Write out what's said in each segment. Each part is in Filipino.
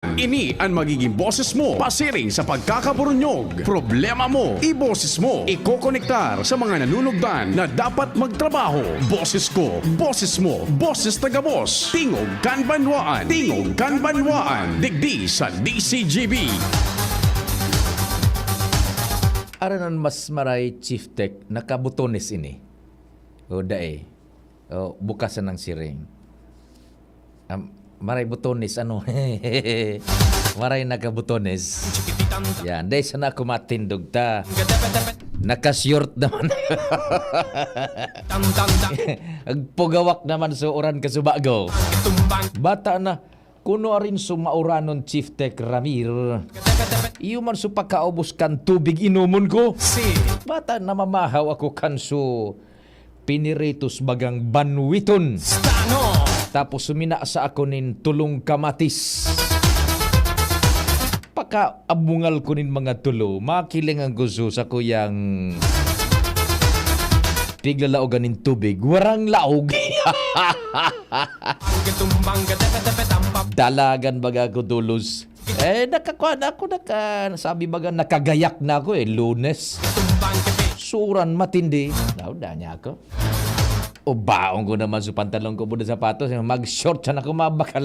Ini ang magiging boses mo pasiring sa pagkakaburunyog. Problema mo, iboses mo. Ikokonektar sa mga nanunugdan na dapat magtrabaho. Boses ko, boses mo, boses taga-boss. Tingog Kanbanwaan. Tingog Kanbanwaan. Digdi sa DCGB. Aranan mas maray Chief Tech nakabutones ini. O dae. O bukasan ng siring. Maray butones ano. Maray nakabutones. Yan, dahil sana ako matindog ta. Nakasyort naman. Agpugawak naman sa oran kasubago. Bata na. Kuno arin sumauranon Chief Tech Ramir. Iyo man supakaubos kan tubig inumon ko. Bata na mamahaw ako kanso piniritos bagang banwiton. Tapos sumina sa ako nin tulong kamatis. Pakaabungal ko nin mga tulo. Makiling ang gusto sa kuyang piglalaogan nin tubig. Warang laog. Dalagan baga ko tulos. Nakakuan ako sabi baga nakagayak na ako Lunes. Suran matindi. Nauda niya ako. O baong ko naman sa pantalong ko muna sapatos. Mag-short siya na ako mabakal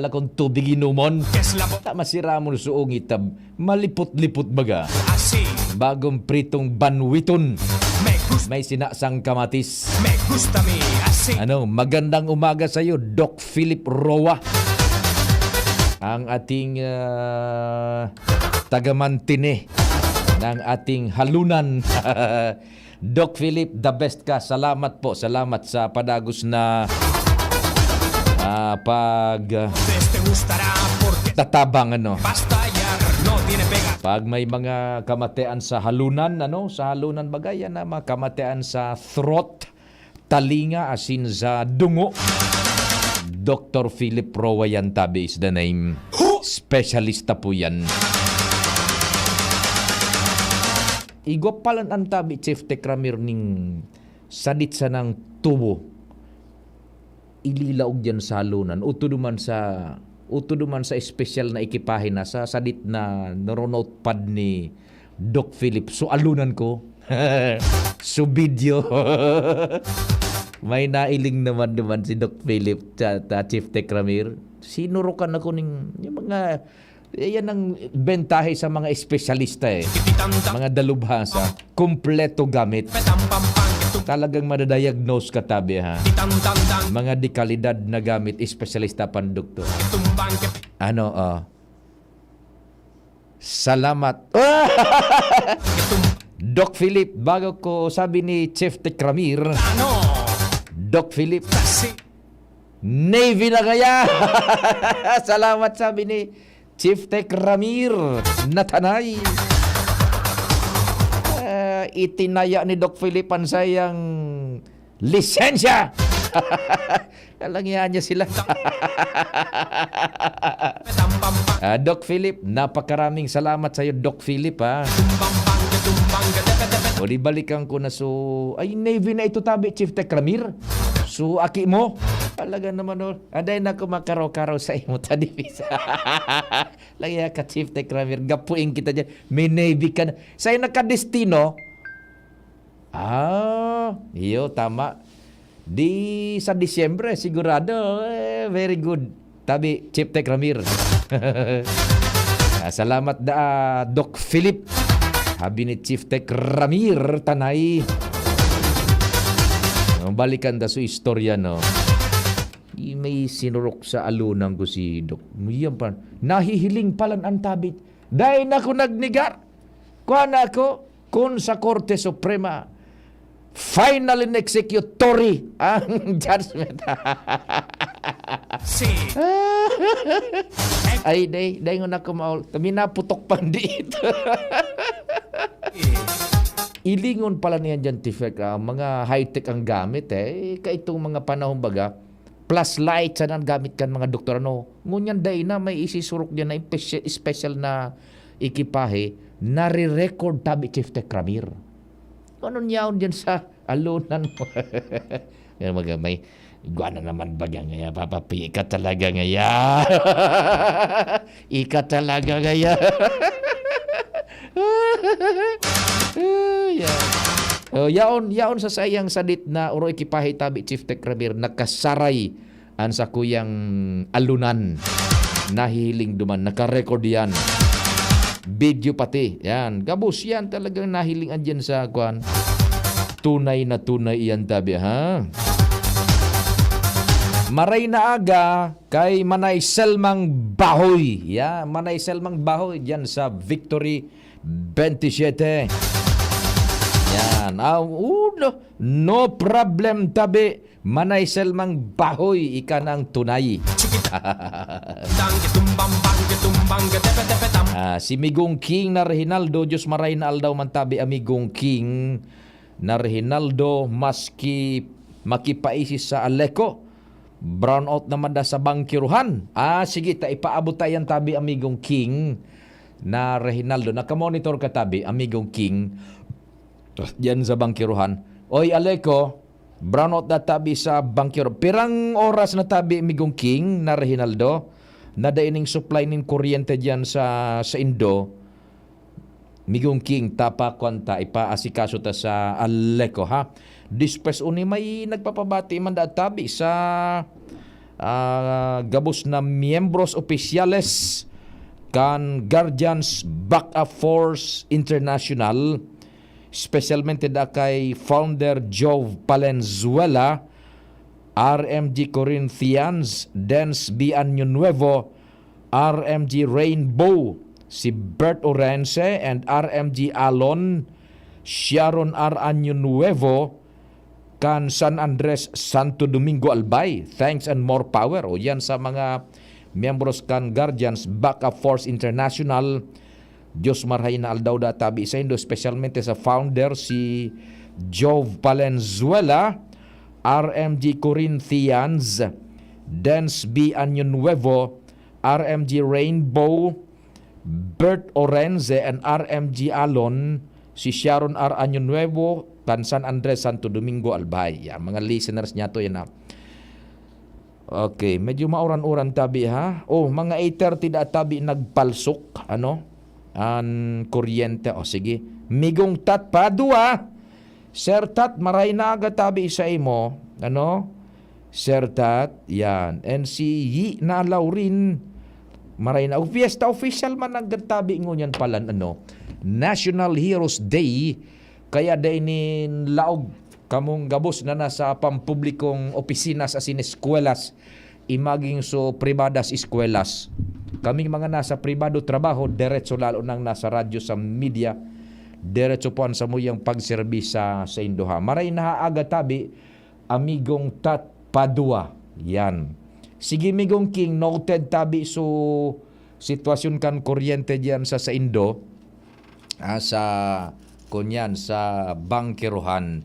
akong tubig inumon. Masira mo suong itab. Malipot-lipot baga. Bagong pritong banwiton. May sinasang kamatis. Magandang umaga sa iyo, Doc Philip Roa. Ang ating tagamantine ng ating halunan. Doc Philip, the best ka. Salamat po. Salamat sa padagos na tatabang Pag may mga kamatean sa halunan, sa halunan bagayan na mga kamatean sa throat, talinga, asin sa dungo. Dr. Philip Roa yan tabi is the name. Specialista po yan. Igwapalan ang tabi, Chief Tech Ramir, ning sadit sa ng tubo. Ililaog dyan sa halunan. Uto duman sa espesyal na ekipahe na sa sadit na naronout pad ni Doc Philip. So alunan ko. So video. May nailing naman si Doc Philip ta Chief Tech Ramir. Sinurukan ako yung mga yan ang bentahe sa mga espesyalista Mga dalubhasa. Kompleto gamit. Talagang madadiagnose ka tabi Mga dekalidad na gamit, espesyalista pandukto. Salamat. Doc Philip, bago ko sabi ni Chief Tech Ramir. Doc Philip. Navy na kaya. Salamat sabi ni Chief Tech Ramir Natanay. Itinaya ni Doc Philip ang sayang lisensya. Kalangyan niya sila. Doc Philip, napakaraming salamat sa iyo, Doc Philip. O di balikan ko na ay Navy na ito tabi, Chief Tech Ramir. So aki mo. Talaga naman Aday na ko makaraw-karaw sa imo tadipis. Lagi ka Chief Tech Ramir. Gapuin kita dyan. May Navy ka na. Sa'yo nakadestino. Iyo, tama. Sa Disyembre, sigurado. Very good. Tabi, Chief Tech Ramir. Salamat Doc Philip. Habi ni Chief Tech Ramir Tanay. Balikan da sa istorya, may sinurok sa alunan ko si Doc. Yan pa. Nahihiling palan ang tabit. Dahil na ko nagnigar. Kuha na ako kung sa Korte Suprema. Final and executory ang judgment. Ay, dahil nga na kumaul. Kami naputok pa dito. Ilingon pala niyan dyan, Tifek. Mga high-tech ang gamit Kaitong mga panahon baga. Plus light sa nang gamit kan mga doktor. Ngunyan day na may isisurok dyan na special na ekipahe. Nare-record tabi Chief Tech Ramir. Ano niyaon dyan sa alunan mo? May Iguan na naman bagay ngaya, papapi, ika talaga ngaya. Ika talaga ngaya. Yeah. Yaon sa sayang sadit na uro ikipahi tabi Chief Tech Ramir nakasaray an sa kuyang alunan. Nahiling duman, nakarecord yan. Video pati. Yan. Gabos yan talagang nahiling andyan sa kuan. Tunay na tunay yan tabi ha. Maray na aga kay Manay Selmang Bahoy. Yeah, Manay Selmang Bahoy dyan sa Victory 27. Yan. No problem tabi. Manay Selmang Bahoy. Ika ng tunay. Si Migong King na Rehinaldo. Diyos maray na aldaw man tabi amigong King na Rehinaldo. Maski makipaisis sa Aleco. Brownout naman da sa Bangkiruhan. Sige, ipaabot tayo tabi amigong King na Rehinaldo. Nakamonitor ka tabi amigong King yan sa Bangkiruhan. Oy Aleco, brownout na tabi sa Bangkiruhan. Pirang oras na tabi amigong King na Rehinaldo na daining supply nin kuryente dyan sa Indo. Migong King, tapa kwanta, ipaasikaso ta sa Aleco ha. Dispes uni may nagpapabati man da tabi sa gabos na miyembros opisyales kan Guardians Backup Force International, specialmente da kay founder Jove Valenzuela, RMG Corinthians, Dance B Año Nuevo, RMG Rainbow, si Bert Orense and RMG Alon, Sharon R. Año Nuevo, kan San Andres Santo Domingo Albay. Thanks and more power. O yan sa mga miyembros kan Guardians Backup Force International. Diyos marhay na aldaw da tabi sa Indo, specialmente sa founder si Jove Valenzuela, RMG Corinthians, Dance B Año Nuevo, RMG Rainbow, Bert Orense and RMG Alon, si Sharon R. Año Nuevo, kan San Andres Santo Domingo Albay. Yan, mga listeners niya to yan ha. Okay, medyo mauran-uran tabi ha. Mga 8:30 da tabi nagpalsok. An kuryente. Sige. Migong tat pa dua. Sir Tat, maray na aga tabi sa imo. Sir Tat, yan. And si Yi na Laurin, maray na. Fiesta official man nagtabi ngunyan pala. National Heroes Day. Kaya dainin laog kamong gabos na nasa pampublikong opisina sa sineskuelas, imaging so privadas eskuelas. Kaming mga nasa pribado trabaho, diretso lalo nang nasa radyo sa media, diretso po sa muyang pagserbis sa Indoha. Maray na aga tabi, amigong Tat Padua. Yan. Sige migong King, noted tabi so sitwasyon kan kuryente diyan sa Indo, sa kunyan sa Bangkiruhan.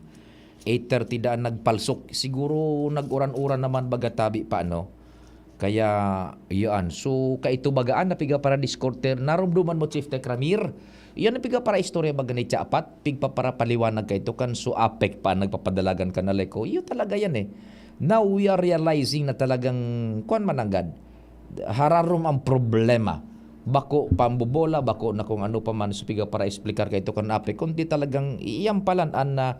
8:30 daan nagpalsok. Siguro nag-uran-uran naman bagatabi pa Kaya iyan. So kaito bagaan na piga para discorder. Narumduman mo Chief Tech Ramir. Iyan na piga para istorya baga ni Chaapat. Pigpa para paliwanag ka ito kan so apek pa nagpapadalagan ka na Leko. Iyo talaga yan Now we are realizing na talagang kuan mananggad. Hararom ang problema. Bako pambobola, bako na kung ano pa man supiga para explicar kay ito kan apek, kundi talagang iyang palan na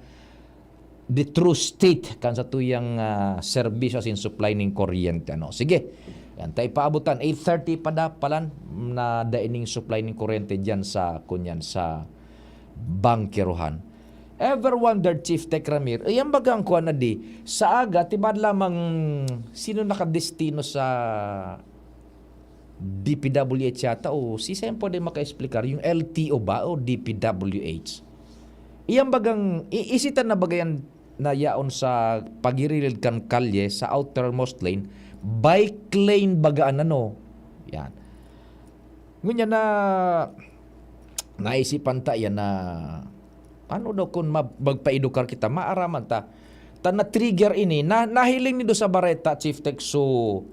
the true state kan sa tuyang service in supply ning kuryente Sige. Yan tay paabutan 8:30 pada palan na daining supply ning kuryente diyan sa kunyan sa Bangkiruhan. Ever wondered Chief Tech Ramir, iyang bagang kuan na di sa aga tibad lamang sino nakadestino sa DPWH yata si Sempo din maka-explicar yung LTO ba o DPWH. Iyang bagang isitan na bagayan na yaon sa pagirilid kan kalye sa outermost lane, bike lane bagaan Yan. Ngunya na naisipan ta yan na daw kung magpaedukar kita maaraman ta na trigger ini nahiling nido sa Bareta Chief Tech so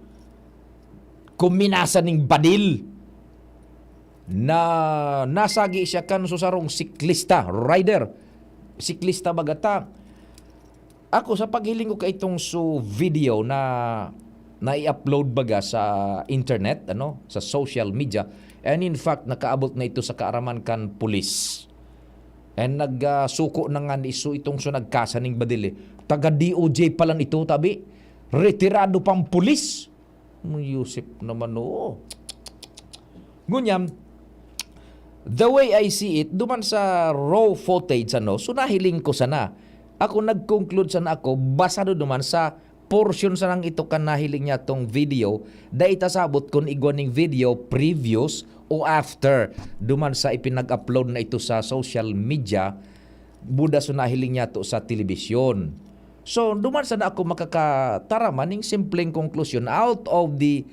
kuminasan ning badil na nasagi siya kan susarong siklista, rider. Siklista bagata. ako sa paghiling ko kay itong video na i-upload baga sa internet, sa social media, and in fact nakaabot na ito sa kaaraman kan pulis. And nagsuko na nga iso itong nagkasaning badili. Taga DOJ pa lang ito, tabi. Retirado pang pulis. Yusip naman, oo. Ngunyam, the way I see it, duman sa raw footage, so nahiling ko sana. Ako nag-conclude sana ako, basado duman sa portion sanang ito kan nahiling niya tong video, da itasabot kung igwaning video previous o after duman sa ipinag-upload na ito sa social media, buda so nahiling niya to sa telebisyon. So duman sana ako makakataraman ng simpleng conclusion out of the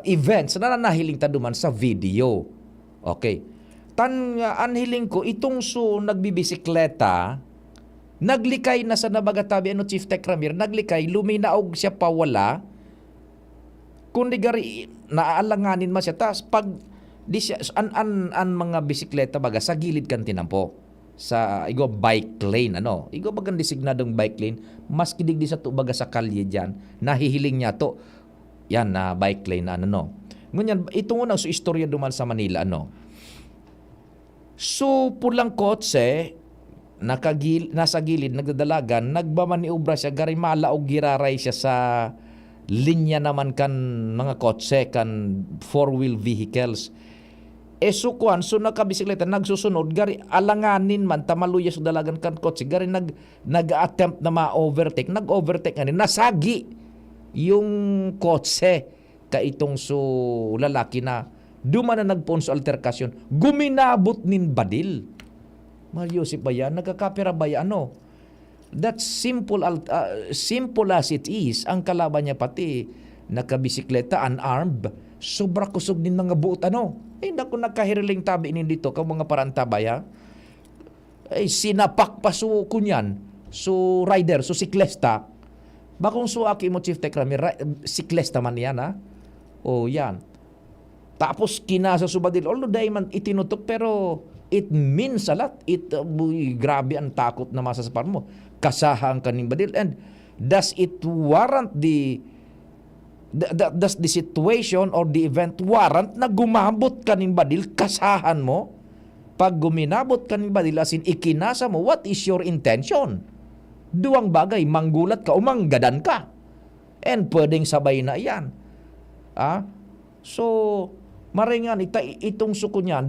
events na nahiling ta duman sa video. Okay. Anhiling ko itong nagbibisikleta, naglikay na sa nabagatabi Chief Tech Ramir, naglikay, luminaog siya pawala, kundi gari naaalanganin man siya. Tas pag di siya, mga bisikleta baga sa gilid kan tinampo sa bike lane, bagang designadong bike lane, mas kidig di sa to baga sa kalye dyan, nahihiling niya to yan na bike lane na ngunyan itong unang istorya duman sa Manila so pulang kotse nasa gilid nagdadalagan, nagmamaniobra siya, gari malaog giraray siya sa linya naman kan mga kotse kan four-wheel vehicles. Sukuan, nakabisikleta, nagsusunod, gari alanganin man, tamaluya sa dalagan kan kotse, gari nag-attempt na ma-overtake, nag-overtake nga nasagi yung kotse ka itong lalaki na duman na nagpon sa alterkasyon, guminabot nin badil. Mariusip ba yan? Nagkakapira ba yan? That's simple as it is. Ang kalaban niya pati, nakabisikleta, unarmed, sobra kusog din mga buot. Hindi ko nakahiriling tabi inin dito, kang mga parantabay, ha? Sinapak pa kunyan, rider, siklesta. Bakong aki mo, Chief Tech Ramir, siklesta man yan, ha? Yan. Tapos kinasa subadil, although dahil man itinutok, pero it means a lot. Grabe ang takot na masasapar mo. Kasahan ka ng badil. And does it warrant does the situation or the event warrant na gumabot ka ng badil, kasahan mo? Pag guminabot ka ng badil, as in ikinasa mo, what is your intention? Duwang bagay, manggulat ka o manggadan ka. And pwedeng sabay na yan. So, maringan, itong suko niya,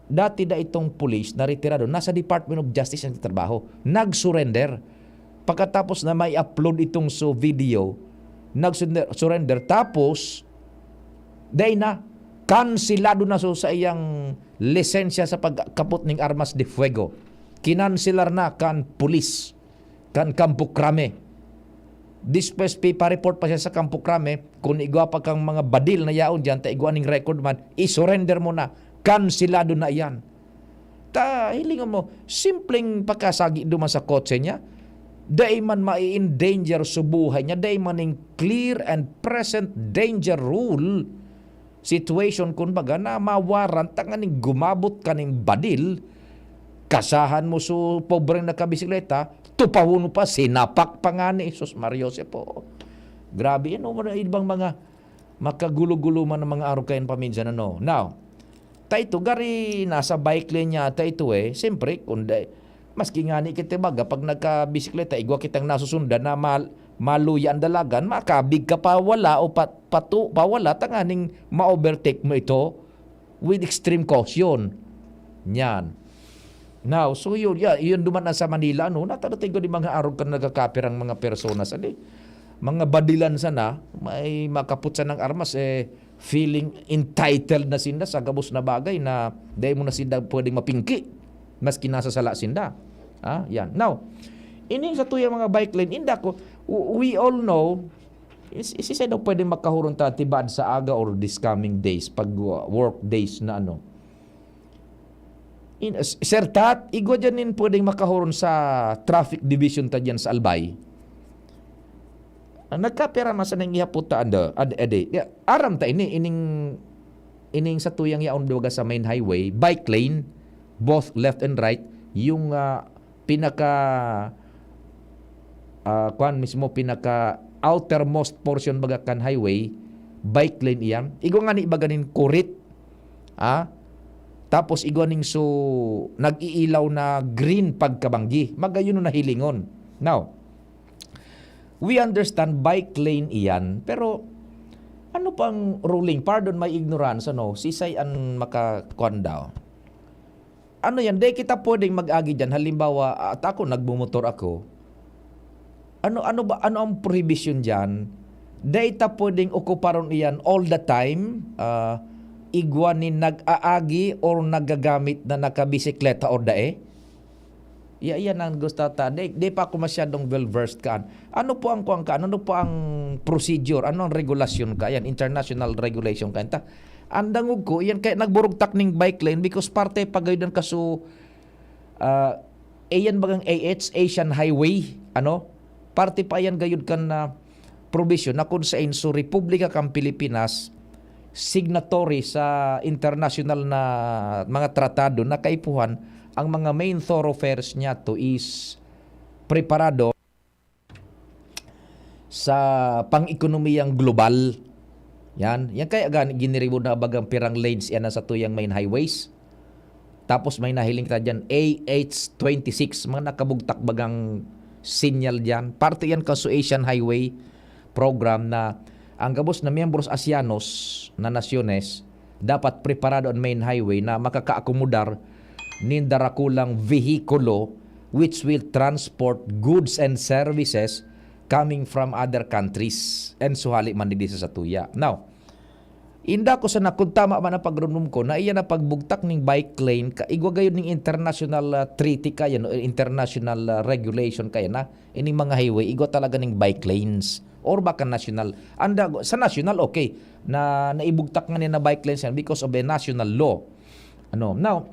dati itong police na retirado, nasa Department of Justice ang trabaho, nag-surrender. Pagkatapos na may upload itong video, nag-surrender. Tapos, dahil na, kansilado na sa iyang lisensya sa pagkapot ng armas de fuego. Kinansilar na kan pulis, kan Campo Crame. Dispatch paper report pa siya sa Campo Crame, kung igwa pa kang mga badil na yaon dyan, ta igwa ning record man, isurrender mo na, kansilado na yan. Hilingan mo, simpleng pagkasagi duman sa kotse niya, day man ma-endanger sa buhay niya, day man ng clear and present danger rule situation, kumbaga, na mawarant nga ning gumabot ka ning badil, kasahan mo sa pobreng nakabisikleta, tupahon pa, sinapak pa nga ni Jesus Mariose po. Grabe yan, ibang mga makagulo-gulo man ng mga araw kayo paminsan. Now, ito, gari nasa bike lane niya, ito siyempre, kundi, maski nga ni kita baga, pag nagkabisikleta, igwa kitang nasusundan na maluya ang dalagan, makabig ka pa wala o pawala, tanganing ma-overtake mo ito with extreme caution. Yan. Now, so yun duman na sa Manila, natadating ko di mga araw ka nagkakapirang mga personas, mga badilan sana, may makaputsa ng armas, feeling entitled na sinda sa gabos na bagay na dahil mo na sinda pwedeng mapingki, maski nasa sala sinda. Yan. Now, ining sa tuyang mga bike lane, we all know, isa daw pwedeng makahurong tatibad sa aga or this coming days, pag work days na Sir Tat, igwa dyan pwedeng makahuron sa traffic division ta dyan sa Albay. Nagkapera masa nang ihaputa aram ta ining sa tuyang yaon duwaga sa main highway, bike lane, both left and right, yung pinaka kuan mismo pinaka outermost portion baga kan highway, bike lane iyan. Igo nga ni baganin kurit. Tapos igwaning so nag-iilaw na green pagkabanggi. Magayon na hilingon. Now, we understand bike lane iyan, pero ano pang ruling? Pardon my ignorance, sisay ang makakuan daw. Ano yan? Di kita pwedeng mag-agi dyan. Halimbawa, at ako, nagbumotor ako. Ano ang prohibition dyan? Di ta pwedeng okuparon iyan all the time. Igwanin nag-aagi or nagagamit na nakabisikleta or dae. Yan ang gusto ta. Di pa ako masyadong well-versed kaan. Ano po ang kuang kaan? Ano po ang procedure? Ano ang regulasyon ka? Yan, international regulation ka. Andangog ko, yan kaya nagburugtak ning bike lane because parte pagaydan kaso ayan bagang Asian Highway, parte pa yan gayud kan na provision na kung sa inso Republika kang Pilipinas signatory sa international na mga tratado na kaipuhan ang mga main thoroughfares niya to is preparado sa pang-ekonomiyang global. Yan kaya giniribo na bagang pirang lanes yan sa tuyang main highways. Tapos may nahiling kita dyan, AH26, mga nakabugtak bagang sinyal dyan. Parte yan kaso Asian Highway program na ang gabos na miyembros Asianos na nasyones dapat preparado ang main highway na makakaakomodar nindarakulang vehikulo which will transport goods and services coming from other countries and suhali man di sa tuya. Now, inda ko sa nakuntama man na pagrunum ko na iya na pagbugtak ning bike lane ka igwa gayud ning international treaty kaya no international regulation kaya na ining mga highway igwa talaga ning bike lanes or baka national sa national okay na naibugtak nga ni na bike lanes yan because of a national law. Now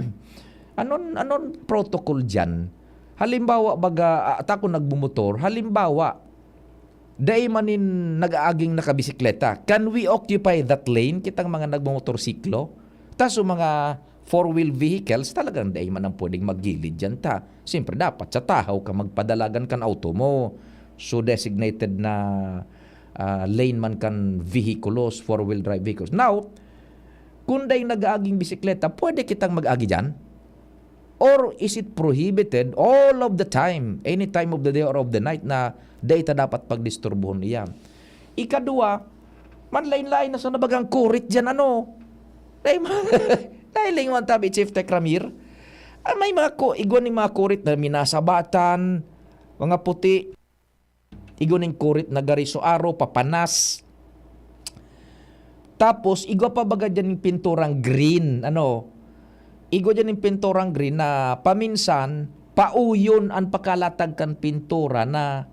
anon protocol diyan? Halimbawa baga atako nagbumotor, halimbawa day manin nag-aaging nakabisikleta. Can we occupy that lane? Kitang mga nagmomotorsiklo. Taso mga four-wheel vehicles, talagang day man ang pwedeng maggilid dyan ta. Siyempre, dapat sa tahaw ka magpadalagan kan auto mo. So, designated na lane man kan vehikulos, four-wheel drive vehicles. Now, kung day nag-aaging bisikleta, pwede kitang mag-agi dyan? Or is it prohibited all of the time, any time of the day or of the night na data dapat pagdisturbuhon niya? Ikadua, manlain-lain na sa nabagang kurit dyan Dahil man tabi Chief Tech Ramir, may mga igon ng mga kurit na minasabatan, mga puti, igon ng kurit na gariso aro, papanas. Tapos, igwa pa baga dyan ng pinturang green, igo dyan yung pinturang green na paminsan, pauyon ang pakalatag kan pintura na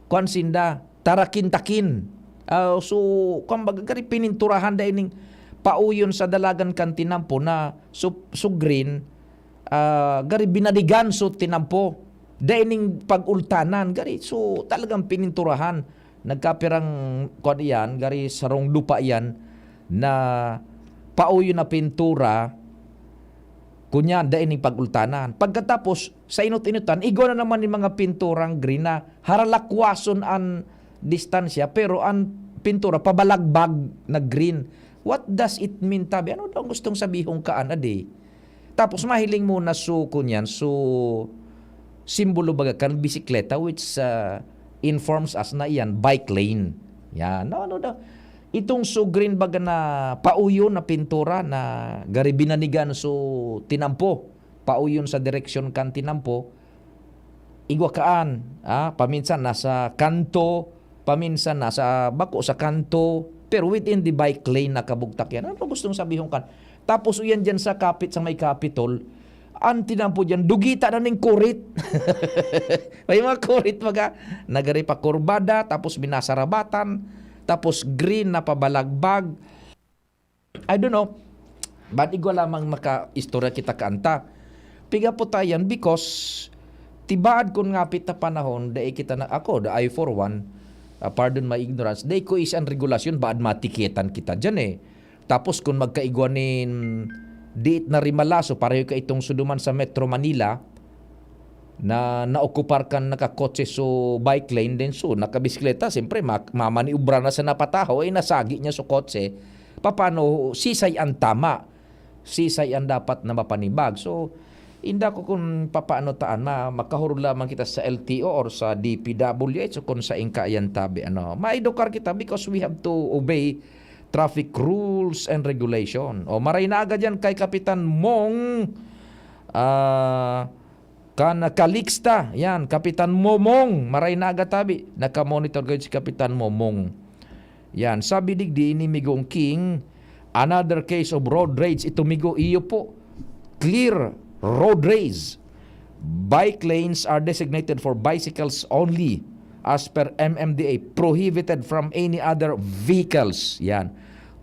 konsinda, tarakin-takin. So, kumbaga gari pininturahan dahil ning pauyon sa dalagan kan tinampo na so green, gari binadigan so tinampo. Dahil ning pag-ultanan, gari so talagang pininturahan. Nagkapirang kwan yan, gari sarong lupa yan na pauyon na pintura kunya dahil ni pag-ultanan. Pagkatapos, sa inut-inutan, igo na naman yung mga pinturang green na haralakwason ang distansya, pero ang pintura, pabalagbag na green. What does it mean, tabi? Ano daw gustong sabihong kaan, adi? Tapos, mahiling muna so, kunyan, so, simbolo baga kan bisikleta, which informs us na iyan, bike lane. Yan, ano daw? Itong so green baga na pauyon na pintura na gari binanigan so tinampo. Pauyon sa direksyon kan tinampo. Igwa kaan. Paminsan nasa kanto. Paminsan nasa bako sa kanto. Pero within the bike lane nakabugtak yan. Ano gustong sabihon kan? Tapos uyan dyan sa kapit, sa may Capitol. Ang tinampo dyan, dugita na ng kurit. May mga kurit baga. Nagari pa kurbada, tapos binasarabatan. Tapos green na pabalagbag. I don't know. But igwa lamang maka-istorya kita kanta. Piga po tayan because tibaad kung ngapit na panahon, dahil kita na ako, the I for one, pardon my ignorance, dahil ko is ang regulasyon, baad matiketan kita dyan Tapos kung magkaigwanin diit na rimalaso, pareho ka itong suduman sa Metro Manila, na naokupar kan nakakotse so bike lane din so nakabisikleta siyempre mamaniubra na sa napataho ay nasagi niya so kotse papano sisay ang tama sisay ang dapat na mapanibag so inda ko kung papaano taan makahurog lamang kita sa LTO or sa DPWH so kung sa ingka yan tabi maidokar kita because we have to obey traffic rules and regulation maray na agad yan kay Kapitan Mong Kaliksta, yan, Kapitan Momong, maray na agatabi, nakamonitor kayo si Kapitan Momong. Yan, sabi digdi ni Migong King, another case of road rage, ito Migo, iyo po, clear road rage. Bike lanes are designated for bicycles only as per MMDA, prohibited from any other vehicles. Yan.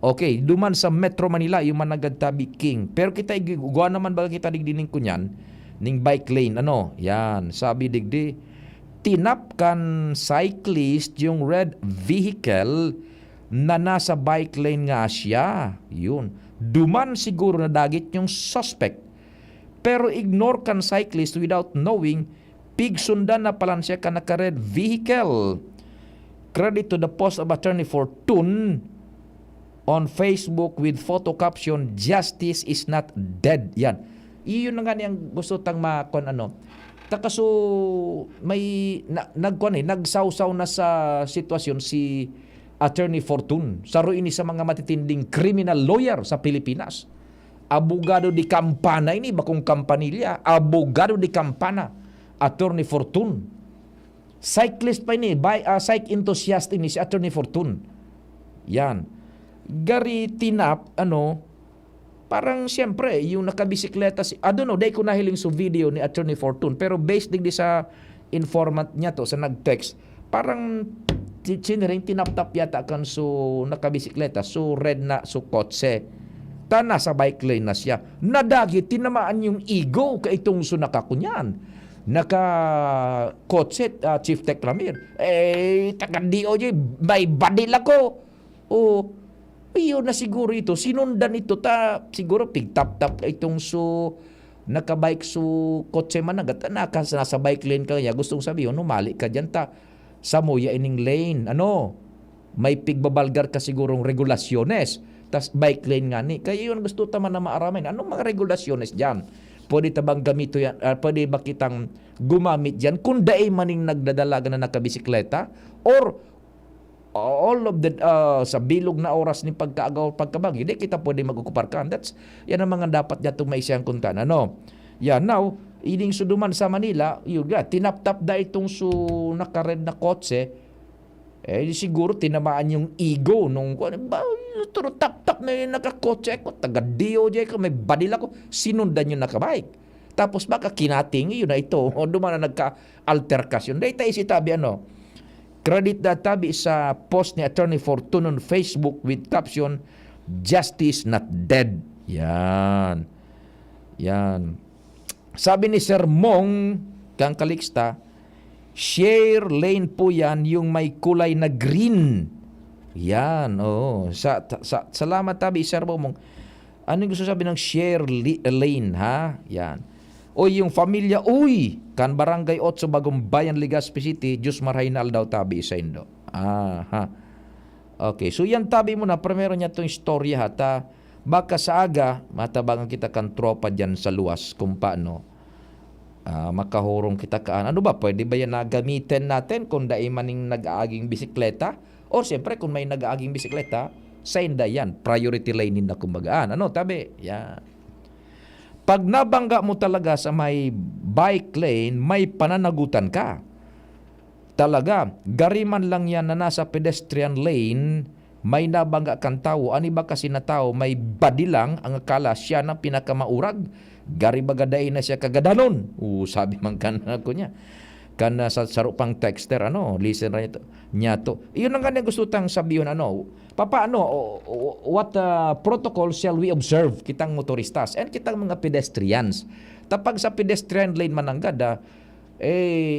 Okay, duman sa Metro Manila, yung managatabi King. Pero kita, guwa naman baga kita digdining kunyan, ning bike lane yan sabi digdi tinapkan cyclist yung red vehicle na nasa bike lane nga siya yun duman siguro na dagit yung suspect pero ignore kan cyclist without knowing pigsundan na palan siya ka naka red vehicle. Credit to the post of Attorney Fortune on Facebook with photo caption justice is not dead. Yan iyon na nga niyang gusto tang makon takaso may nagsawsaw na sa sitwasyon si Attorney Fortune saro ini sa mga matitinding criminal lawyer sa Pilipinas. Abogado di Campana ini bakong kampanilya, abogado di Campana, Attorney Fortune. Cyclist pa ini, psych enthusiast ini si Attorney Fortune. Yan. Gari tinap parang siyempre, yung nakabisikleta day ko nahiling sa video ni Attorney Fortune, pero based din sa informant niya to, sa nag-text, parang siniring tinap-tap yata kan so nakabisikleta, so red na so kotse. Tana sa bike lane na siya. Nadagi, tinamaan yung ego ka itong so nakakunyan. Naka-kotse, Chief Tech Ramir. Taga-DOJ, may badila ko. Iyon na siguro ito, sinundan ito siguro pigtap-tap itong so nakabike so kotse man nasa bike lane ka kaya gustong sabihin mali ka dyan sa moya ining lane may pigbabalgar ka sigurong regulasyones tas bike lane nga ni kaya yun gusto taman na maaramin anong mga regulasyones dyan pwede tabang gamito yan pwede ba kitang gumamit dyan kung daay maning nagdadalaga na nakabisikleta or all of the sa bilog na oras ni pagkaagaw pagkabang hindi kita pwede magukupar kan yan ang mga dapat yatong maisiyang kuntan now ining suduman sa Manila tinap-tap da itong su nakared na kotse siguro tinamaan yung ego nung turo tap-tap na yung nakakotse ko taga DOJ ko may badila ko sinundan yung nakabike tapos baka kinating yun na ito duman na nagka-alterkasyon dahil tayo sitabi credit databi sa post ni Attorney Fortune on Facebook with caption, Justice not dead. Yan. Sabi ni Sir Mong, kang Kaliksta, share lane po yan yung may kulay na green. Yan. Salamat tabi, Sir Mong. Ano gusto sabi ng share lane, ha? Yan. Yung familia, kan Barangay 8 Bagong Bayan, Legazpi City, Diyos Marahinal daw tabi sa Indo. Okay, so yan tabi mo na, primero niya itong istorya baka sa aga, matabangan kita kan tropa dyan sa luwas kung paano makahurong kita kaan. Ano ba, pwede ba yan na gamitin natin kung dai maning nag-aaging bisikleta? O siyempre, kung may nag-aaging bisikleta, sa inda yan, priority lane na kumbagaan. Tabi? Yan. Pag nabangga mo talaga sa may bike lane, may pananagutan ka. Talaga, gariman lang yan na nasa pedestrian lane, may nabangga kang tao. Ani ba kasi na tao, may badilang ang akala siya na pinakamaurag. Gari bagadain na siya kagadanon. Sabi man ko niya. Kana sa sarupang texter, listener niya to. Iyon ang ganyan gusto tang sabihin, what protocol shall we observe kitang motoristas and kitang mga pedestrians. Tapag sa pedestrian lane mananggada,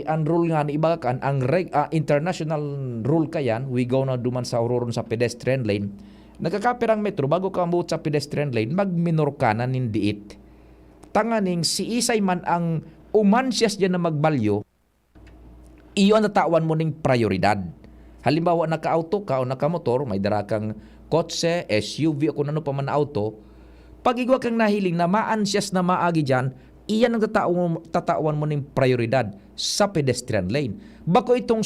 ang rule nga ni iba kan, ang international rule kayan, we go na duman sa ururon sa pedestrian lane, nagkakapirang metro, bago ka sa pedestrian lane, magminor ka na nindiit. Tanganing si isay man ang umansyas dyan na magbalyo, iyo ang natawan mo ning prioridad. Halimbawa, naka-auto ka o naka-motor, may dara kang kotse, SUV o kung ano pa man na auto, pag igwa kang nahiling na maansyas na maagi dyan, iyan ang tatawan mo ning prioridad sa pedestrian lane. Bako itong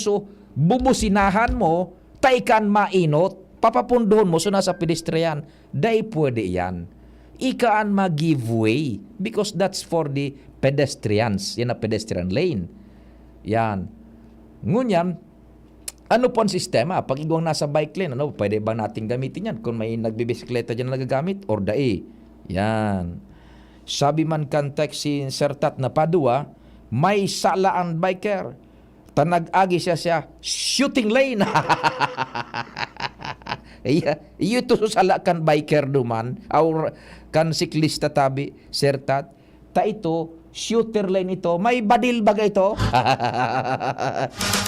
bubusinahan mo, taikan mainot, papapundoon mo, nasa pedestrian, day pwede yan. Ikaan ma-give way because that's for the pedestrians. Yan na pedestrian lane. Yan. Ngunyan, ano po ang sistema? Pag igwang nasa bike lane, pwede ba natin gamitin yan? Kung may nagbibisikleta dyan na nagagamit, or dae. Yan. Sabi man kan text si Sertat na Padua, may salaan biker. Tanag-agi siya shooting lane. Iyo to susala kan biker duman, or kan siklista tabi, Sertat. Ta ito, shooter lane ito, may badil baga ito.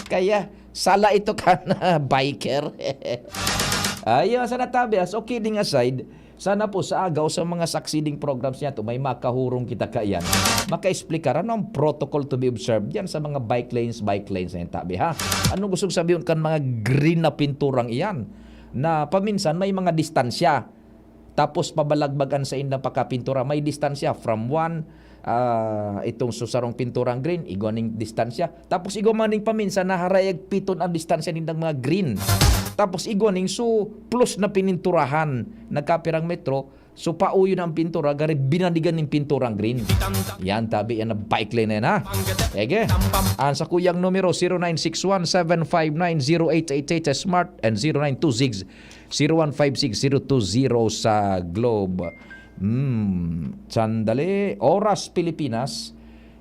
Kaya, sala ito kan biker. Ayun, sana tabi, as okay ding aside, sana po sa agaw sa mga succeeding programs niya to, may makahurong kita kayan. Maka-explicar ano ang protocol to be observed yan sa mga bike lanes na yung tabi, ha? Anong gusto sabihin kan mga green na pinturang iyan? Na paminsan may mga distansya. Tapos pabalagbagan sa indang pakapintura, may distansya from one, itong susarong pinturang green, igoning distansya. Tapos igomaning paminsan naharayag piton ang distansya nindang mga green. Tapos igoning plus na pininturahan nagkapirang metro, pauyo na ang pintura, gari binandigan ng pinturang green. Yan tabi, yan na bike lane na yan, ha? Ege, ang sa kuyang numero 0961-759-0888 sa Smart and 0926-0156-020 sa Globe. Sandali, oras Pilipinas,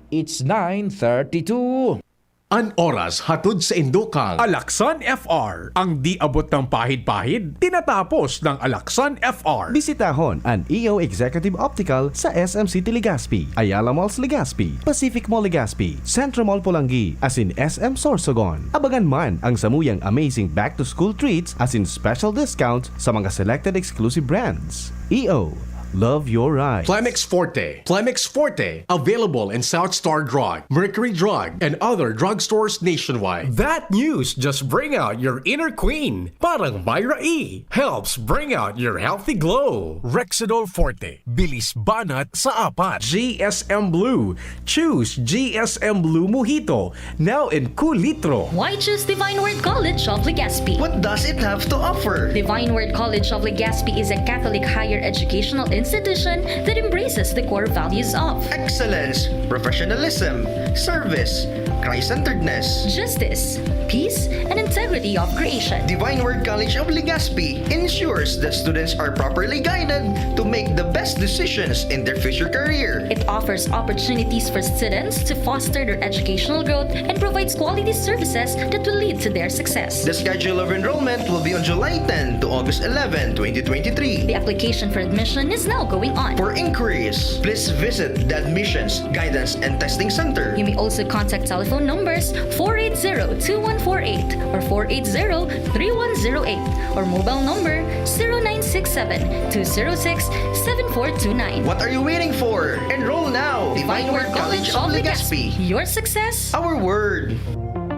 it's 9:32. An oras hatod sa Indokang. Alaksan FR. Ang di abot ng pahid-pahid, tinatapos ng Alaksan FR. Bisitahon ang EO Executive Optical sa SM City Legazpi, Ayala Malls Legazpi, Pacific Mall Legazpi, Centro Mall Pulangi, as in SM Sorsogon. Abagan man ang samuyang amazing back-to-school treats as in special discounts sa mga selected exclusive brands. EO, love your ride. Plemex Forte. Plemex Forte. Available in South Star Drug, Mercury Drug, and other drugstores nationwide. That news just bring out your inner queen. Parang Myra E. Helps bring out your healthy glow. Rexidol Forte. Bilis banat sa apat. GSM Blue. Choose GSM Blue Mojito. Now in cool litro. Why choose Divine Word College of Legazpi? What does it have to offer? Divine Word College of Legazpi is a Catholic higher educational institution that embraces the core values of Excellence, professionalism, service, Christ-centeredness. justice, peace, and integrity of creation. Divine Word College of Legazpi ensures that students are properly guided to make the best decisions in their future career. It offers opportunities for students to foster their educational growth and provides quality services that will lead to their success. The schedule of enrollment will be on July 10 to August 11, 2023. The application for admission is now going on. For inquiries, please visit the Admissions, Guidance, and Testing Center. You may also contact telephone numbers 480-2148 or 480-3108 or mobile number 0967-206-7429. What are you waiting for? Enroll now! Divine Word College of Legazpi. Your success, Our word!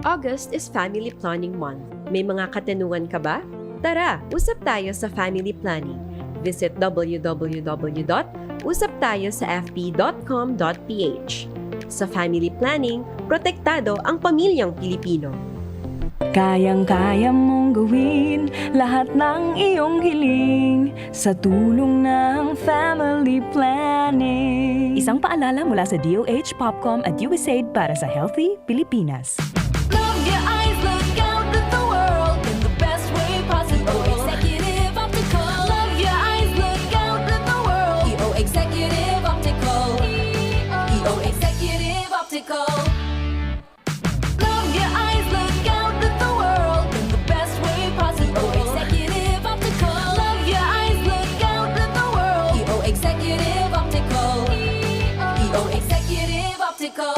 August is Family Planning Month. May mga katanungan ka ba? Tara, usap tayo sa family planning. Visit www.usaptayosafp.com.ph. Sa family planning, protektado ang pamilyang Pilipino. Kayang-kaya mong gawin lahat ng iyong hiling sa tulong ng family planning. Isang paalala mula sa DOH, Popcom at USAID para sa Healthy Pilipinas. Love your eyes, look out at the world in the best way possible. Executive Optical. Love your eyes, look out at the world. EO Executive Optical. EO Executive Optical. Love your eyes, look out at the world in the best way possible. Executive Optical. Love your eyes, look out at the world. EO Executive Optical. EO Executive Optical.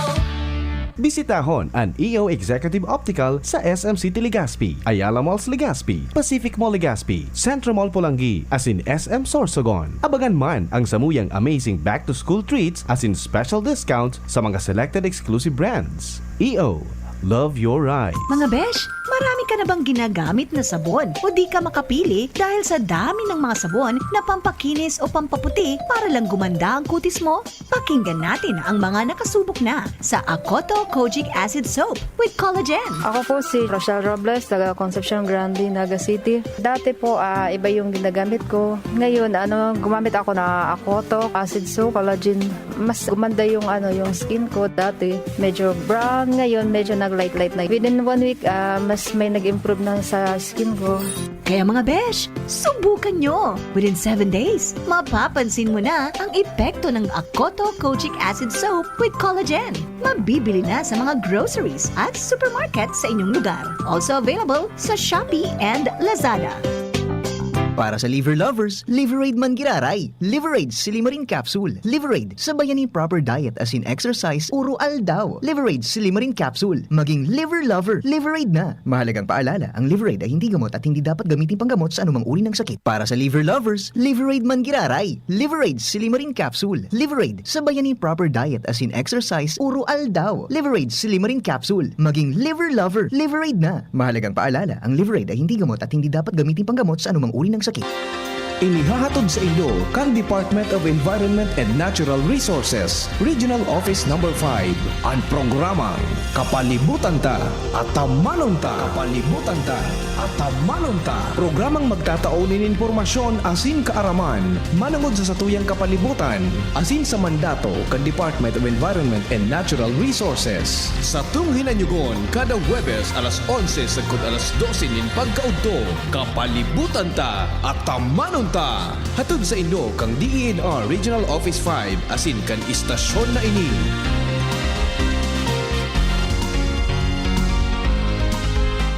Bisitahon ang EO Executive Optical sa SM City Legazpi, Ayala Malls Legazpi, Pacific Mall Legazpi, Centro Mall Pulangi, as in SM Sorsogon. Abangan man ang samuyang amazing back-to-school treats as in special discounts sa mga selected exclusive brands. EO, love your ride. Mga besh, marami ka na bang ginagamit na sabon o di ka makapili dahil sa dami ng mga sabon na pampakinis o pampaputi para lang gumanda ang kutis mo? Pakinggan natin ang mga nakasubok na sa Akoto Kojic Acid Soap with Collagen. Ako po si Rochelle Robles, taga Concepcion Grande, Naga City. Dati po, iba yung ginagamit ko. Ngayon, gumamit ako na Akoto Acid Soap, Collagen. Mas gumanda yung, yung skin ko. Dati, medyo brown. Ngayon, medyo nag-light na. Within 1 week, mas may nag-improve na sa skin ko. Kaya mga besh, subukan nyo! Within 7 days, mapapansin mo na ang epekto ng Akoto Kojic Acid Soap with Collagen. Mabibili na sa mga groceries at supermarket sa inyong lugar. Also available sa Shopee and Lazada. Para sa liver lovers, Liverade man giraray. Liverade Silimarin Capsule. Liverade, sabayan ni proper diet as in exercise, uro aldaw. Liverade Silimarin Capsule. Maging liver lover, Liverade na. Mahalagang paalala, ang Liverade ay hindi gamot at hindi dapat gamitin panggamot sa anumang uri ng sakit. Para sa liver lovers, Liverade man giraray. Liverade Silimarin Capsule. Liverade, sabayan ni proper diet as in exercise, uro aldaw. Liverade Silimarin Capsule. Maging liver lover, Liverade na. Mahalagang paalala, ang Liverade ay hindi gamot at hindi dapat gamitin panggamot sa anumang uri ng sakit. Inihahatod sa inyo kang Department of Environment and Natural Resources, Regional Office No. 5, ang programang Kapalibutan Ta at Tamanon Ta. Kapalibutan Ta at Tamanon Ta. Programang magtataunin informasyon asin kaaraman, manangod sa satuyang kapalibutan, asin sa mandato kan Department of Environment and Natural Resources. Sa tunghinanyugon, kada Huwebes alas 11 sagkod alas 12 nin pagkaudto, Kapalibutan Ta at Tamanon Ta. Hatod sa inyo kang DENR Regional Office 5 asin kan istasyon na ini.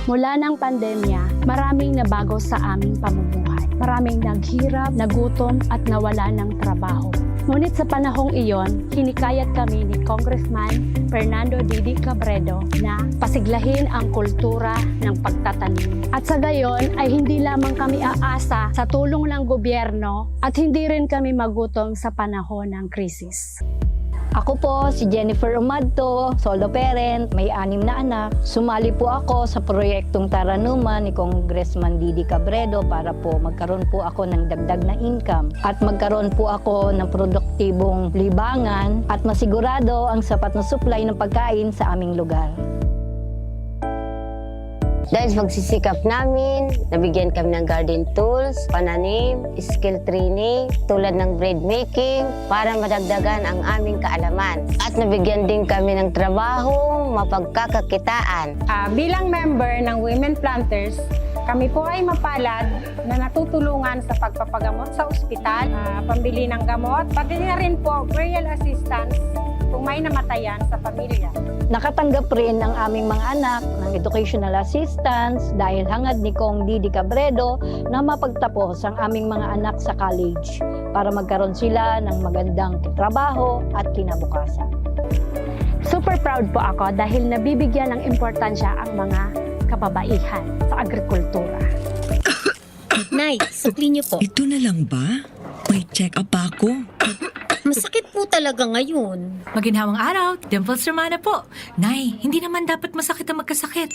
Mula ng pandemya, maraming nabago sa aming pamumuhay. Maraming naghirap, nagutom at nawala ng trabaho. Ngunit sa panahong iyon, hinikayat kami ni Congressman Fernando Didi Cabredo na pasiglahin ang kultura ng pagtatanim. At sa gayon ay hindi lamang kami aasa sa tulong ng gobyerno at hindi rin kami magutom sa panahon ng krisis. Ako po si Jennifer Umadto, solo parent, may 6 na anak. Sumali po ako sa proyektong Taranuman ni Congressman Didi Cabredo para po magkaroon po ako ng dagdag na income at magkaroon po ako ng produktibong libangan at masigurado ang sapat na supply ng pagkain sa aming lugar. Dahil sa pagsisikap namin, nabigyan kami ng garden tools, pananim, skill training, tulad ng bread making, para madagdagan ang aming kaalaman. At nabigyan din kami ng trabaho, mapagkakakitaan. Bilang member ng Women Planters, kami po ay mapalad na natutulungan sa pagpapagamot sa ospital, pambili ng gamot, pati na rin po burial assistance kung may namatayan sa pamilya. Nakatanggap rin ang aming mga anak ng educational assistance dahil hangad ni Kong Didi Cabredo na mapagtapos ang aming mga anak sa college para magkaroon sila ng magandang trabaho at kinabukasan. Super proud po ako dahil nabibigyan ng importansya ang mga kababaihan sa agrikultura. Nay, supli niyo po. Ito na lang ba? May check-up ako. Masakit po talaga ngayon. Maginhawang araw, Dimples Romana po. Nay, hindi naman dapat masakit ang magkasakit.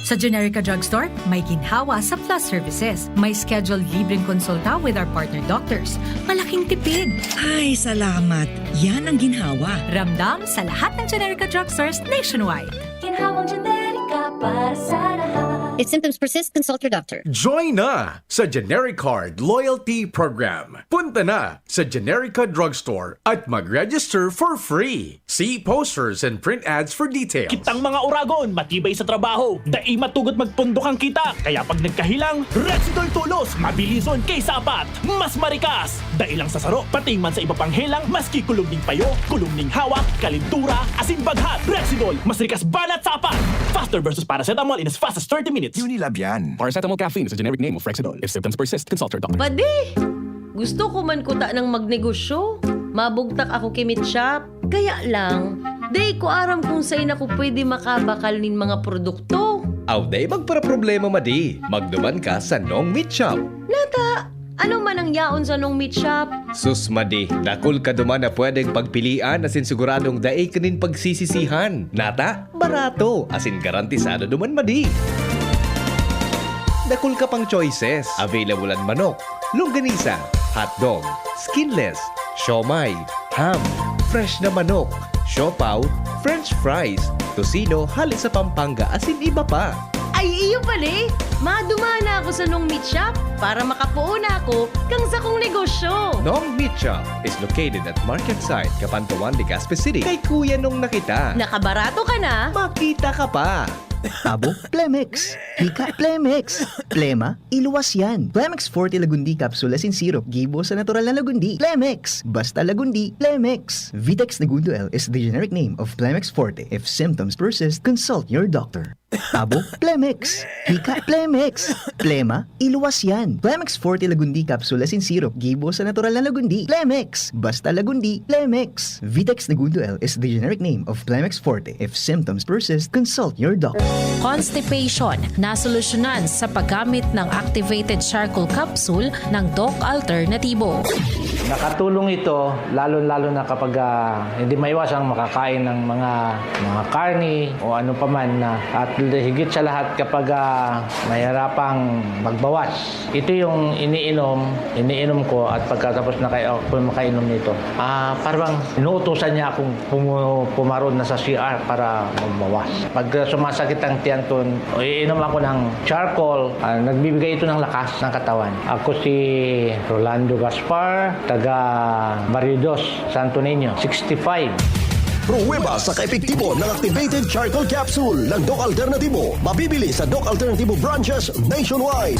Sa Generica Drugstore, may ginhawa sa Plus Services. May scheduled libreng konsulta with our partner doctors. Malaking tipid. Ay, salamat. Yan ang ginhawa. Ramdam sa lahat ng Generica Drugstores nationwide. Ginhawang Generica para sa lahat. If symptoms persist, consult your doctor. Join na sa Generic Card Loyalty Program. Punta na sa Generica Drugstore at mag-register for free. See posters and print ads for details. Kitang mga uragon, matibay sa trabaho. Dai matugot magpundok ang kita. Kaya pag nagkahilang, Rexidol tulos, mabilison kaysa apat. Mas marikas. Dai lang sa saro, pati man sa iba pang helang, maski kulong ning payo, kulong ning hawak, kalintura, asin baghat. Rexidol, mas rikas banat sa apat. Faster versus paracetamol in as fast as 30 minutes. Unilab yan. Paracetamol caffeine is a generic name of Rexidol. If symptoms persist, consult your doctor. Padi! Gusto ko man kuta ng magnegosyo. Mabugtak ako kimit shop. Kaya lang, Day ko aram kung sa'yo na ko pwede makabakal nin mga produkto. Aw, day magpara problema madi. Magduman ka sa Nong Meat Shop. Nata, ano man ang yaon sa Nong Meat Shop? Sus madi, dakol ka duman na pwedeng pagpilian asin siguradong daay kanin pagsisisihan. Nata, barato asin garantisado duman madi. Dakol ka pang choices. Available ang manok, longganisa, hotdog, skinless, siomay, ham, fresh na manok, siopaw, french fries, tocino, halis sa Pampanga asin iba pa. Ay, iyo pala. Madumana ako sa Nong Meat Shop para makapuuna ako kang sa kong negosyo. Nong Meat Shop is located at Market Site, Cabanatuan, Legazpi City. Kay Kuya Nong nakita. Nakabarato ka na. Makita ka pa. Abo, Plemex. Hika, Plemex. Plema, iluwas yan. Plemex Forte Lagundi Capsule asin Syrup. Gibo sa natural na Lagundi. Plemex. Basta Lagundi. Plemex. Vitex Nagundo L is the generic name of Plemex Forte. If symptoms persist, consult your doctor. Abo, Plemex. Hika, Plemex. Plema, iluwas yan. Plemex Forte Lagundi Capsule asin Syrup. Gibo sa natural na Lagundi. Plemex. Basta Lagundi. Plemex. Vitex Nagundo L is the generic name of Plemex Forte. If symptoms persist, consult your doctor. Constipation, nasolusyonan sa paggamit ng activated charcoal capsule ng Doc Alternatibo. Nakatulong ito lalo-lalo na kapag hindi maiwasang makakain ng mga karni o ano paman na at higit sa lahat kapag mahirapang magbawas. Ito yung iniinom ko at pagkatapos na kayo makainom nito. Parang inuutusan niya akong pumaroon na sa CR para magbawas. Pag sumasakit ang tiyan ko, iinom ako ng charcoal, nagbibigay ito ng lakas ng katawan. Ako si Rolando Gaspar, taga Barrios, Santo Niño, 65. Pruweba sa kaepektibo ng Activated Charcoal Capsule ng Doc Alternatibo. Mabibili sa Doc Alternatibo branches nationwide.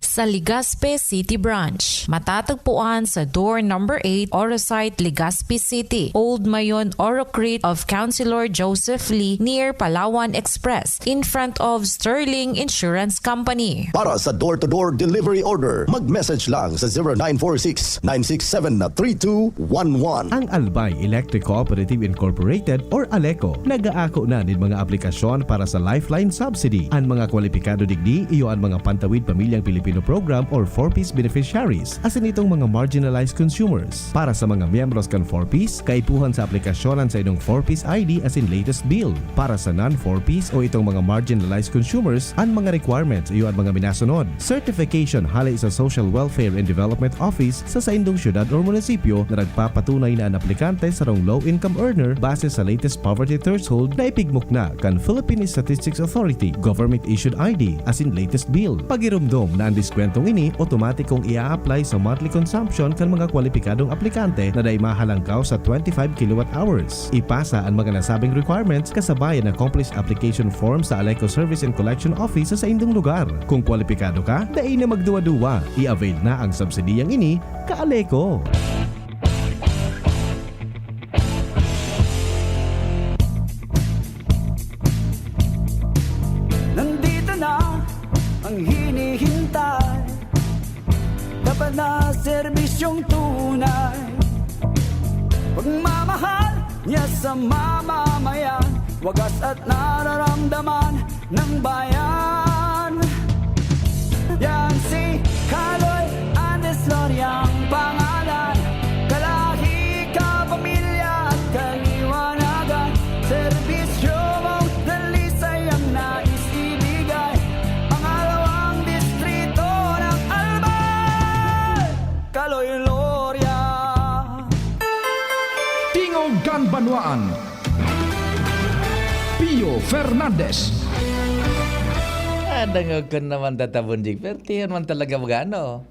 Sa Legazpi City Branch, matatagpuan sa door number 8, Orosite, Legazpi City, Old Mayon, Orocrete of Councilor Joseph Lee near Palawan Express in front of Sterling Insurance Company. Para sa door-to-door delivery order, mag-message lang sa 0946-967-3211. Ang Albay Electric Cooperative Incorporated or ALECO nag-aako na din mga aplikasyon para sa Lifeline Subsidy. Ang mga kwalipikado digdi iyo ang mga Pantawid Pamilyang Pilipino Program or 4-piece beneficiaries asin itong mga marginalized consumers. Para sa mga miyembros kan 4-piece, kaipuhan sa aplikasyonan sa inyong 4-piece ID asin latest bill. Para sa non-4-piece o itong mga marginalized consumers, ang mga requirements iyo ang mga minasunod. Certification halay sa Social Welfare and Development Office sa indong syudad o munisipyo na nagpapatunay na ang aplikante sa low-income earner base sa latest poverty threshold na ipigmok na kan Philippine Statistics Authority government-issued ID asin latest bill. Pagirumdom na ang diskwentong ini otomatikong ia-apply sa monthly consumption kan mga kwalipikadong aplikante na day mahalangkaw sa 25 kilowatt hours. Ipasa ang mga nasabing requirements kasabayan ng complete application form sa ALECO Service and Collection Office sa indong lugar. Kung kwalipikado ka, day na magduwa-duwa. I-avail na ang subsidiyang ini ka ALECO. Ang hinihintay, dapat na serbisyong tunay. Pagmamahal niya sa mamamayan, wagas at nararamdaman ng bayan. Yan si Kaloy Andes Loria ang pangalan, kalahi ka, pamilya at kaliwanagan. Serbisyo mong dalisay ang nais ibigay. Pangalawang distrito ng Albay, Kaloy Loria. Tingog Ganbanwaan, Pio Fernandez. Dangog ko naman tatabunjik, pero tiyan man talaga magano.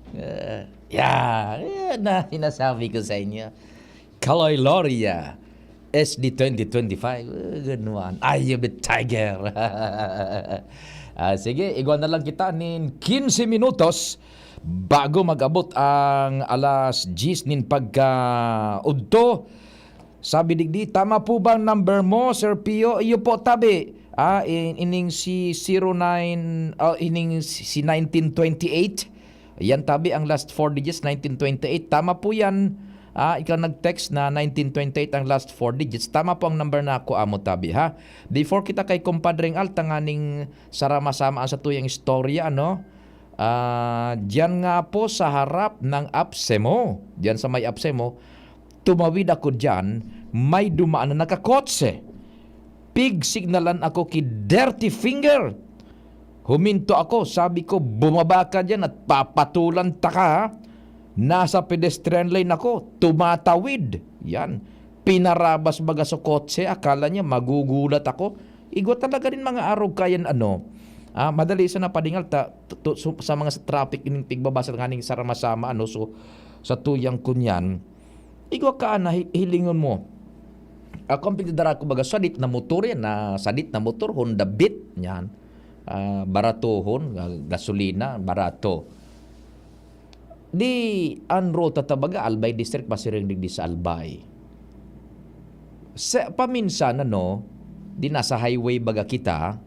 Yan na sinasabi ko sa inyo. Kaloy Loria, SD 2025. Ganuan. I am a tiger. Sige, igwan na lang kita nin 15 minutos bago mag-abot ang alas 10 nin pagka-udto. Sabi digdi, tama po bang number mo, Sir Pio? Iyo po tabi. Ining si 09, ining si 1928. Yan tabi ang last 4 digits, 1928. Tama po yan, Ikaw nag-text na 1928 ang last 4 digits. Tama po ang number na ako, amo tabi, ha? Before kita kay Compadreng Al, tanganing sarama-sama sa tuyang istorya, ano? Diyan nga po sa harap ng Apsemo, diyan sa may Apsemo, tumawid ako diyan, may dumaan na nakakotse. Pig signalan ako ki Dirty Finger. Huminto ako, sabi ko, bumaba ka diyan at papatulan ta ka, ha? Nasa pedestrian lane ako, tumatawid. Yan. Pinarabas baga sa kotse, akala niya magugulat ako. Igo talaga din mga araw kayan ano. Madali sa napadingal sa mga traffic ining tigbabasa nganing sarama-sama ano, so sa tuyang kunyan. Igo ka na hilingon mo. Ako ang pigdadara ko baga sadit na motor yan, sadit na motor Honda Beat yan. Baratohon, gasolina, barato. Di anro tatabaga Albay District pasiring digdi sa Albay. Sa paminsan ano, di nasa highway baga kita,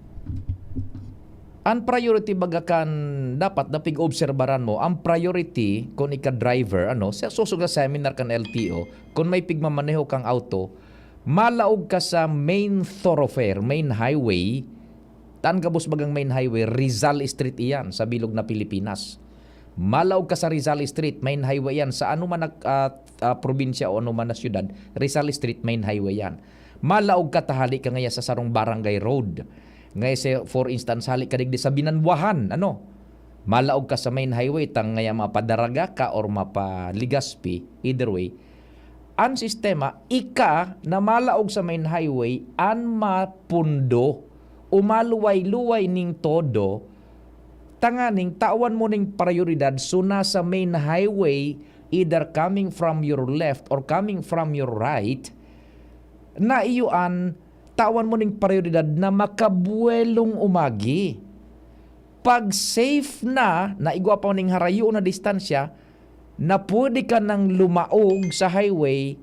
ang priority baga kan dapat na pig-obserbaran mo, ang priority kung ika-driver, ano, sa susog sa seminar kan LTO, kung may pigmamaneho kang auto, malaog ka sa main thoroughfare, main highway, taan kabus bagang main highway, Rizal Street iyan, sa bilog na Pilipinas. Malaog ka sa Rizal Street, main highway yan. Sa ano man probinsya o ano man na syudad, Rizal Street, main highway yan. Malaog ka tahali ka ngaya sa sarong barangay road. Ngaya sa, for instance, hali ka digdi sa Binanwahan, ano? Malaog ka sa main highway, tang ngaya mapadaraga ka or mapaligaspi, either way. Ang sistema, ika na malaog sa main highway, an mapundo, umaluway-luway ning todo, tanganing tawan mo ning prioridad so nasa main highway either coming from your left or coming from your right na iyuan tawan mo ning prioridad na makabuelong umagi. Pag safe na igwa pa ning harayo na distansya na pwede ka nang lumaog sa highway,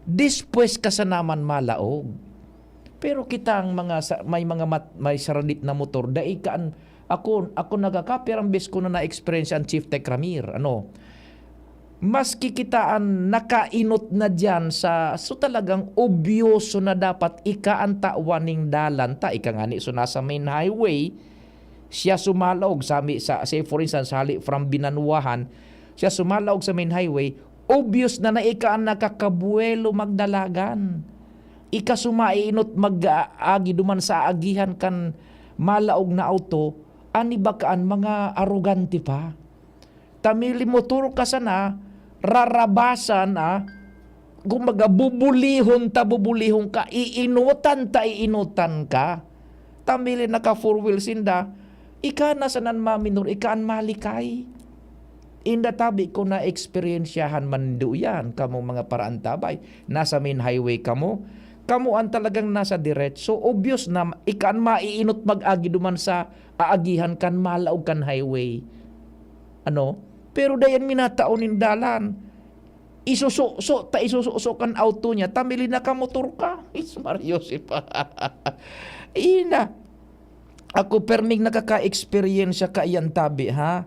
dispwes ka sa naman malaog. Pero kita ang may saradit na motor daikaan. Ako nagakapir ang bes ko na experience ang Chief Tech Ramir. Ano? Mas kikitaan nakainot na dyan sa so talagang obvious na dapat ikaantawaning dalan ta ika ngani so nasa main highway siya sumalog sa say for instance hali from Binanwahan siya sumalog sa main highway obvious na ikaan nakakabuelo magdalagan ika sumaiinot mag-agi duman sa agihan kan malaog na auto ani bakaan mga arugante pa. Tamili motor ka sana, rarabasan gumaga bubulihon ka, iinutan ka. Tamili naka 4 wheels inda, ika na sanan maminor, ikaan malikay. Inda tabi ko na eksperyensyahan man yan, kamo mga paraan tabay. Nasa main highway kamo ang talagang nasa diretso. Obvious na ikaan maiinot mag-agi duman sa aagihan kan malaog kan highway. Ano? Pero dayan minataonin dalan. Isuso kan auto niya. Tamili na ka motor ka. Mario sipa. Ina. Ako perming nakaka-experience ka yan tabi ha.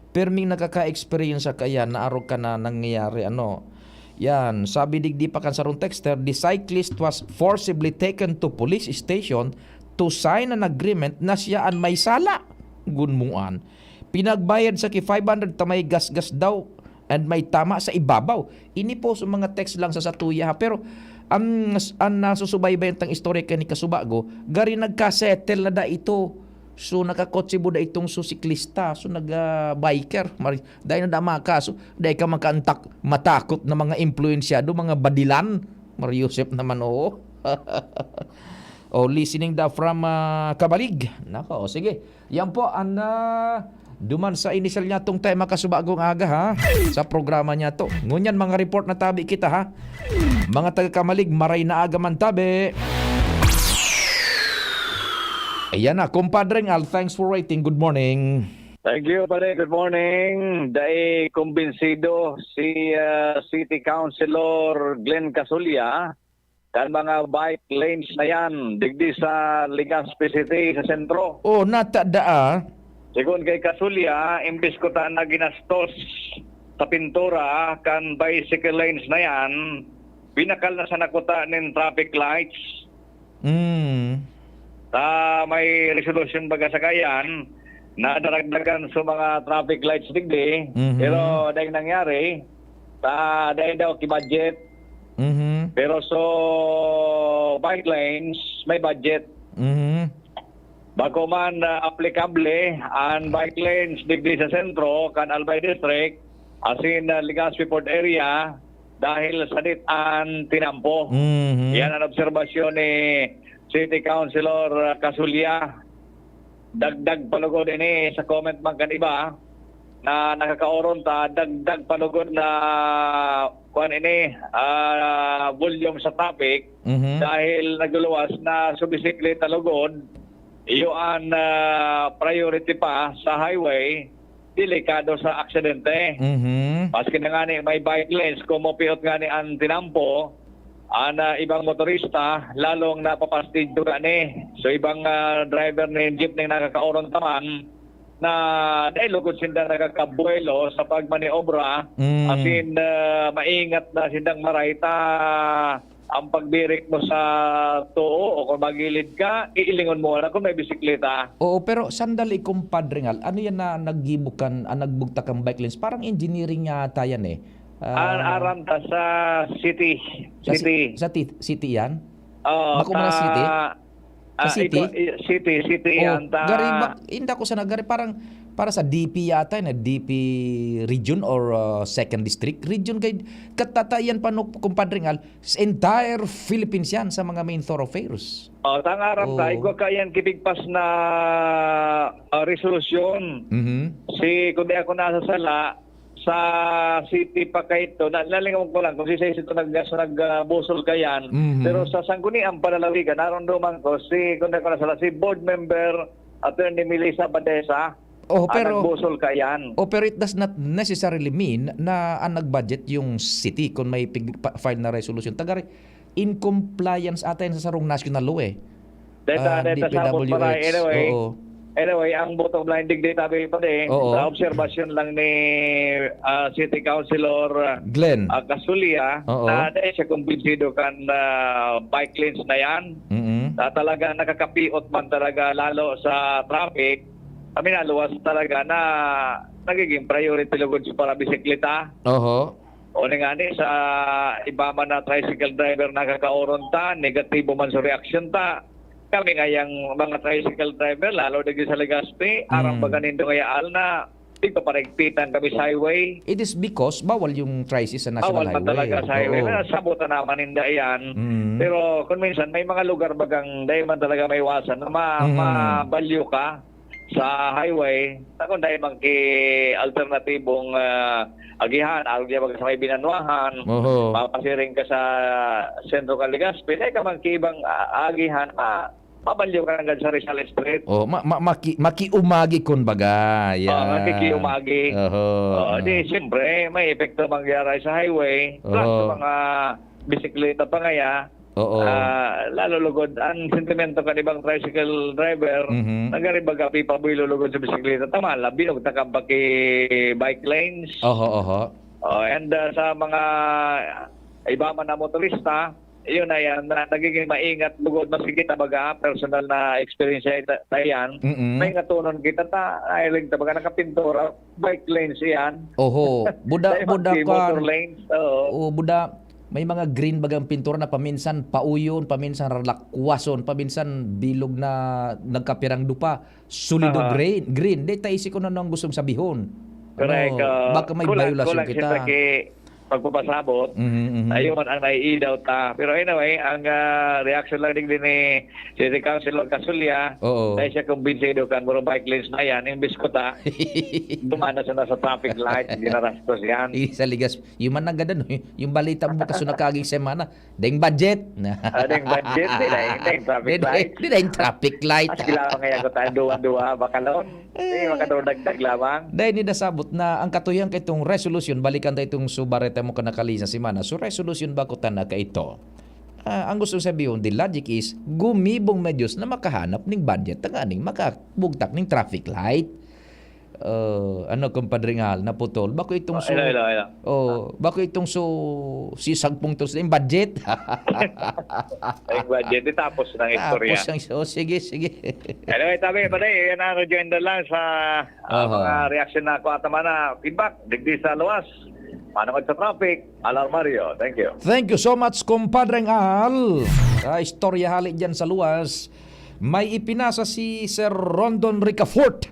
Perming nakaka-experience ka yan na araw ka na nangyayari ano. Yan, sabi digdi pa kan sarong texter, the cyclist was forcibly taken to police station to sign an agreement na siyaan may sala. Gunmuan. Pinagbayad sa ki 500 tamay gas-gas daw and may tama sa ibabaw. Ini po sa mga text lang sa satuya ha. Pero ang nasusubaybayan tang istorya ni Kasubago, gari nagka-settle na da ito. So nakakotse buda itong susiklista, so nag-biker. Dahil na dama ka, so dahil ka matakot na mga influensyado, mga badilan. Mariusep naman oo. Listening da from Kabalig. Nako, sige. Yan po ang duman sa initial niya tong tema Kasubagong aga ha. Sa programa niya to. Ngunyan mga report na tabi kita ha. Mga taga-Kamalig, maray na aga man tabi. Ayan na, Compadreng Al, thanks for waiting. Good morning. Thank you, pare. Good morning. Dahil kumbinsido si City Councilor Glenn Casulia kan mga bike lanes na yan digdi sa Legazpi City sa sentro. Oh, natadaa. Sigun kay Casulia, imbis ko ta na ginastos sa pintura kan bicycle lanes na yan, binakal na sa nakuta ng traffic lights. May resolution baga sa kayan na daragdagan sa mga traffic lights digdi. Pero dahil nangyari, dahil daw ki-budget. Pero so bike lanes, may budget. Bago man applicable ang bike lanes digdi sa sentro, kan Albay District, as in Legazpi Port area, dahil sa ditan tinampo. Yan ang obserbasyon ni City Councilor Casulya. Dagdag palugod ini sa comment man kan iba na nakakaoron ta, dagdag palugod na kuan ini volume sa traffic dahil nagluwas na subisikleta lugod. Iyo ang priority pa sa highway, delikado sa aksidente. Paski na nga ni may bike lanes, kumupiot nga ni ang tinampo, ang ibang motorista, lalong napapastidyo ka ni. So ibang driver ni jeep na nakakaoron taman, na dahil lugod sila nakakabuelo sa pagmaniobra, as in maingat na silang marayta ang pagbirik mo sa tuo o kung magilid ka, iilingon mo na kung may bisikleta. Oo, pero sandali kumpadre ngal, ano yan na naggibukan, nagbugtak ang bike lanes? Parang engineering yata yan eh. Aram ta sa city. City yan? Bako man city? Sa city? City yan ta. Gari, hindi ako sa nagari, parang para sa DP yata, na DP region or second district region. Kay katatayan pa no, kumpadre ngal, entire Philippines yan sa mga main thoroughfares. Tangarap ta, ikaw kayan kipigpas na resolusyon. Si, kundi ako nasa sala, sa city pa kayo ito, nalingaw ko lang kung si ito nagbusol kayan, pero sa sangguniang palalawigan, naroon duman ko, kundi ako nasa si board member, Attorney Melissa Badesa, pero nagbusol kayan. Pero it does not necessarily mean na ang nag-budget yung city kung may file na resolution. Tagari, in compliance atin sa sarong national law eh. Data sabot para anyway, ang bottom line digdi tabi pa din, sa obserbasyon lang ni City Councilor Glenn Casulya, na dahil siya kumbinsido kan bike lanes na yan, talaga nakakapiot man talaga lalo sa traffic. Kami naluwas talaga na nagiging priority lugod para bisikleta. O nga ni sa iba man na tricycle driver nakakaoron ta, negatibo man sa reaction ta. Kami ngayang mga tricycle driver, lalo dagi sa Legazpi, arang baga nindo ngayaal na di pa parigpitan kami sa highway. It is because bawal yung tricycle sa national highway. Bawal pa talaga sa highway. Sabutan naman hindi yan. Pero kung minsan may mga lugar bagang dahil man talaga may iwasan na mabalyo ka sa highway, kung dahil mang alternatibong agihan, alagya baga sa may binanwahan, mapasiring ka sa sentro ka Legazpi, dahil ka mang ibang agihan, mabalyo ka agad sa Rizal Street. Makiumagi kun baga. Makiumagi. Di siyempre, may epekto mangyari sa highway, plus sa mga bisikleta pa ngaya. Lalo lugod ang sentimento kan ibang tricycle driver, nagaribaga pipabuy lulugod sa bisikleta, tama labi og takambaki bike lanes. And sa mga iba man na motorista, yun na yan, nagiging maingat lugod masigit baga personal na experience tayan. May ngatunon kita ailing baga nakapintura bike lanes yan. Buda motor lanes. Buda may mga green bagang pintura na paminsan pauyon, paminsan lakwason, paminsan bilog na nagkapirang dupa, solido green. Di taisi ko na nang gustong sabihon. Correct. Baka may violation kita. Pagpapasabot, ayun ang naiidaw ta. Pero anyway, ang reaction lang din ni City Councilor Casulya, dahil siya kumbinsido kan muro bike lanes na yan, imbis ko ta, dumana siya na sa traffic light, hindi narastos yan. Sa ligas, yung man nagadan, yung balita mo kaso nakaging semana, deng budget. Deng budget, deng traffic light. Deng traffic light. At kailangan ngayon ko tayo duwa-duwa, bakalon. Makadagdag lamang. Dahil nidasabot na ang katuyang kay itong resolution, balikan tayo itong subarete mo kanakali sa simana. So resolution ba ko na ka ito? Ang gusto sabihin, the logic is, gumibong medyos na makahanap ng budget ng aning makabugtak ng traffic light. Ano kumpadre ngal naputol. Bako itong so Ila. bako itong so si sagpong to sa budget. Ay, budget tapos ng istorya. Tapos sige. Anyway, tabi pa yan ang agenda lang sa mga reaction na ko at na feedback. Digdi sa luwas. Paano sa traffic? Alar Mario. Thank you. Thank you so much, kumpadreng Al. Istorya hali dyan sa luwas. May ipinasa si Sir Rondon Ricafort,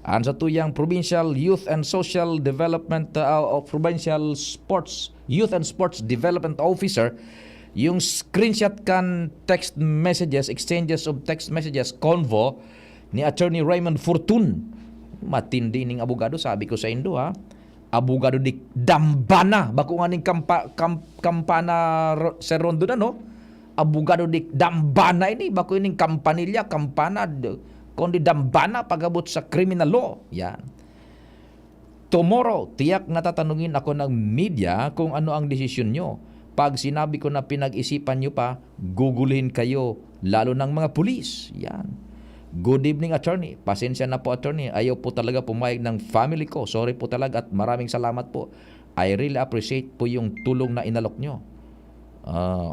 ang sa tuyang Provincial Youth and Social Development Provincial Sports Youth and Sports Development Officer, yung screenshot kan text messages, exchanges of text messages, convo ni Attorney Raymond Fortun. Matindi ning abogado, sabi ko sa Indo ha. Abogado di Dambana, bako nga ning kampana Sir Rondon ano? Abogado di Dambana ini, bako ining kampanilya, kampana, kundi Dambana pagabot sa criminal law. Yan. Tomorrow, tiyak natatanungin ako ng media kung ano ang desisyon nyo. Pag sinabi ko na pinag-isipan nyo pa, gugulhin kayo, lalo ng mga pulis. Yan. Good evening, attorney. Pasensya na po, attorney. Ayaw po talaga pumayag ng family ko. Sorry po talaga at maraming salamat po. I really appreciate po yung tulong na inalok nyo.